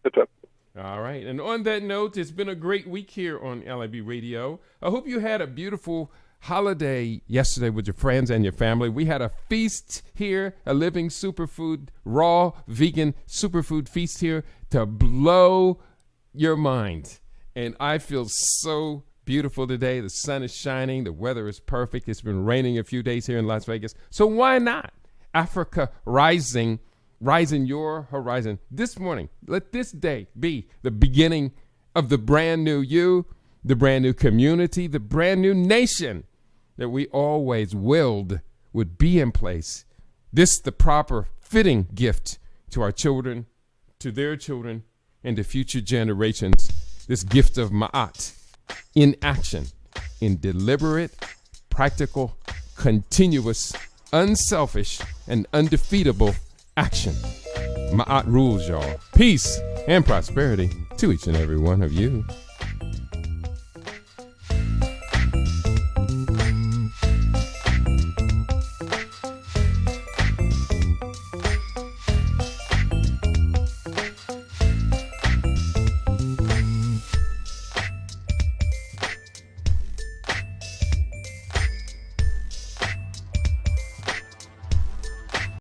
That's up. All right. And on that note, it's been a great week here on LIB Radio. I hope you had a beautiful holiday yesterday with your friends and your family. We had a feast here, a living superfood, raw, vegan superfood feast here to blow your mind. And I feel so beautiful today. The sun is shining. The weather is perfect. It's been raining a few days here in Las Vegas. So why not? Africa Rising rise in your horizon this morning. Let this day be the beginning of the brand new you, the brand new community, the brand new nation that we always willed would be in place. This the proper fitting gift to our children, to their children, and to future generations. This gift of Ma'at in action, in deliberate, practical, continuous, unselfish, and undefeatable action. Ma'at rules, y'all. Peace and prosperity to each and every one of you.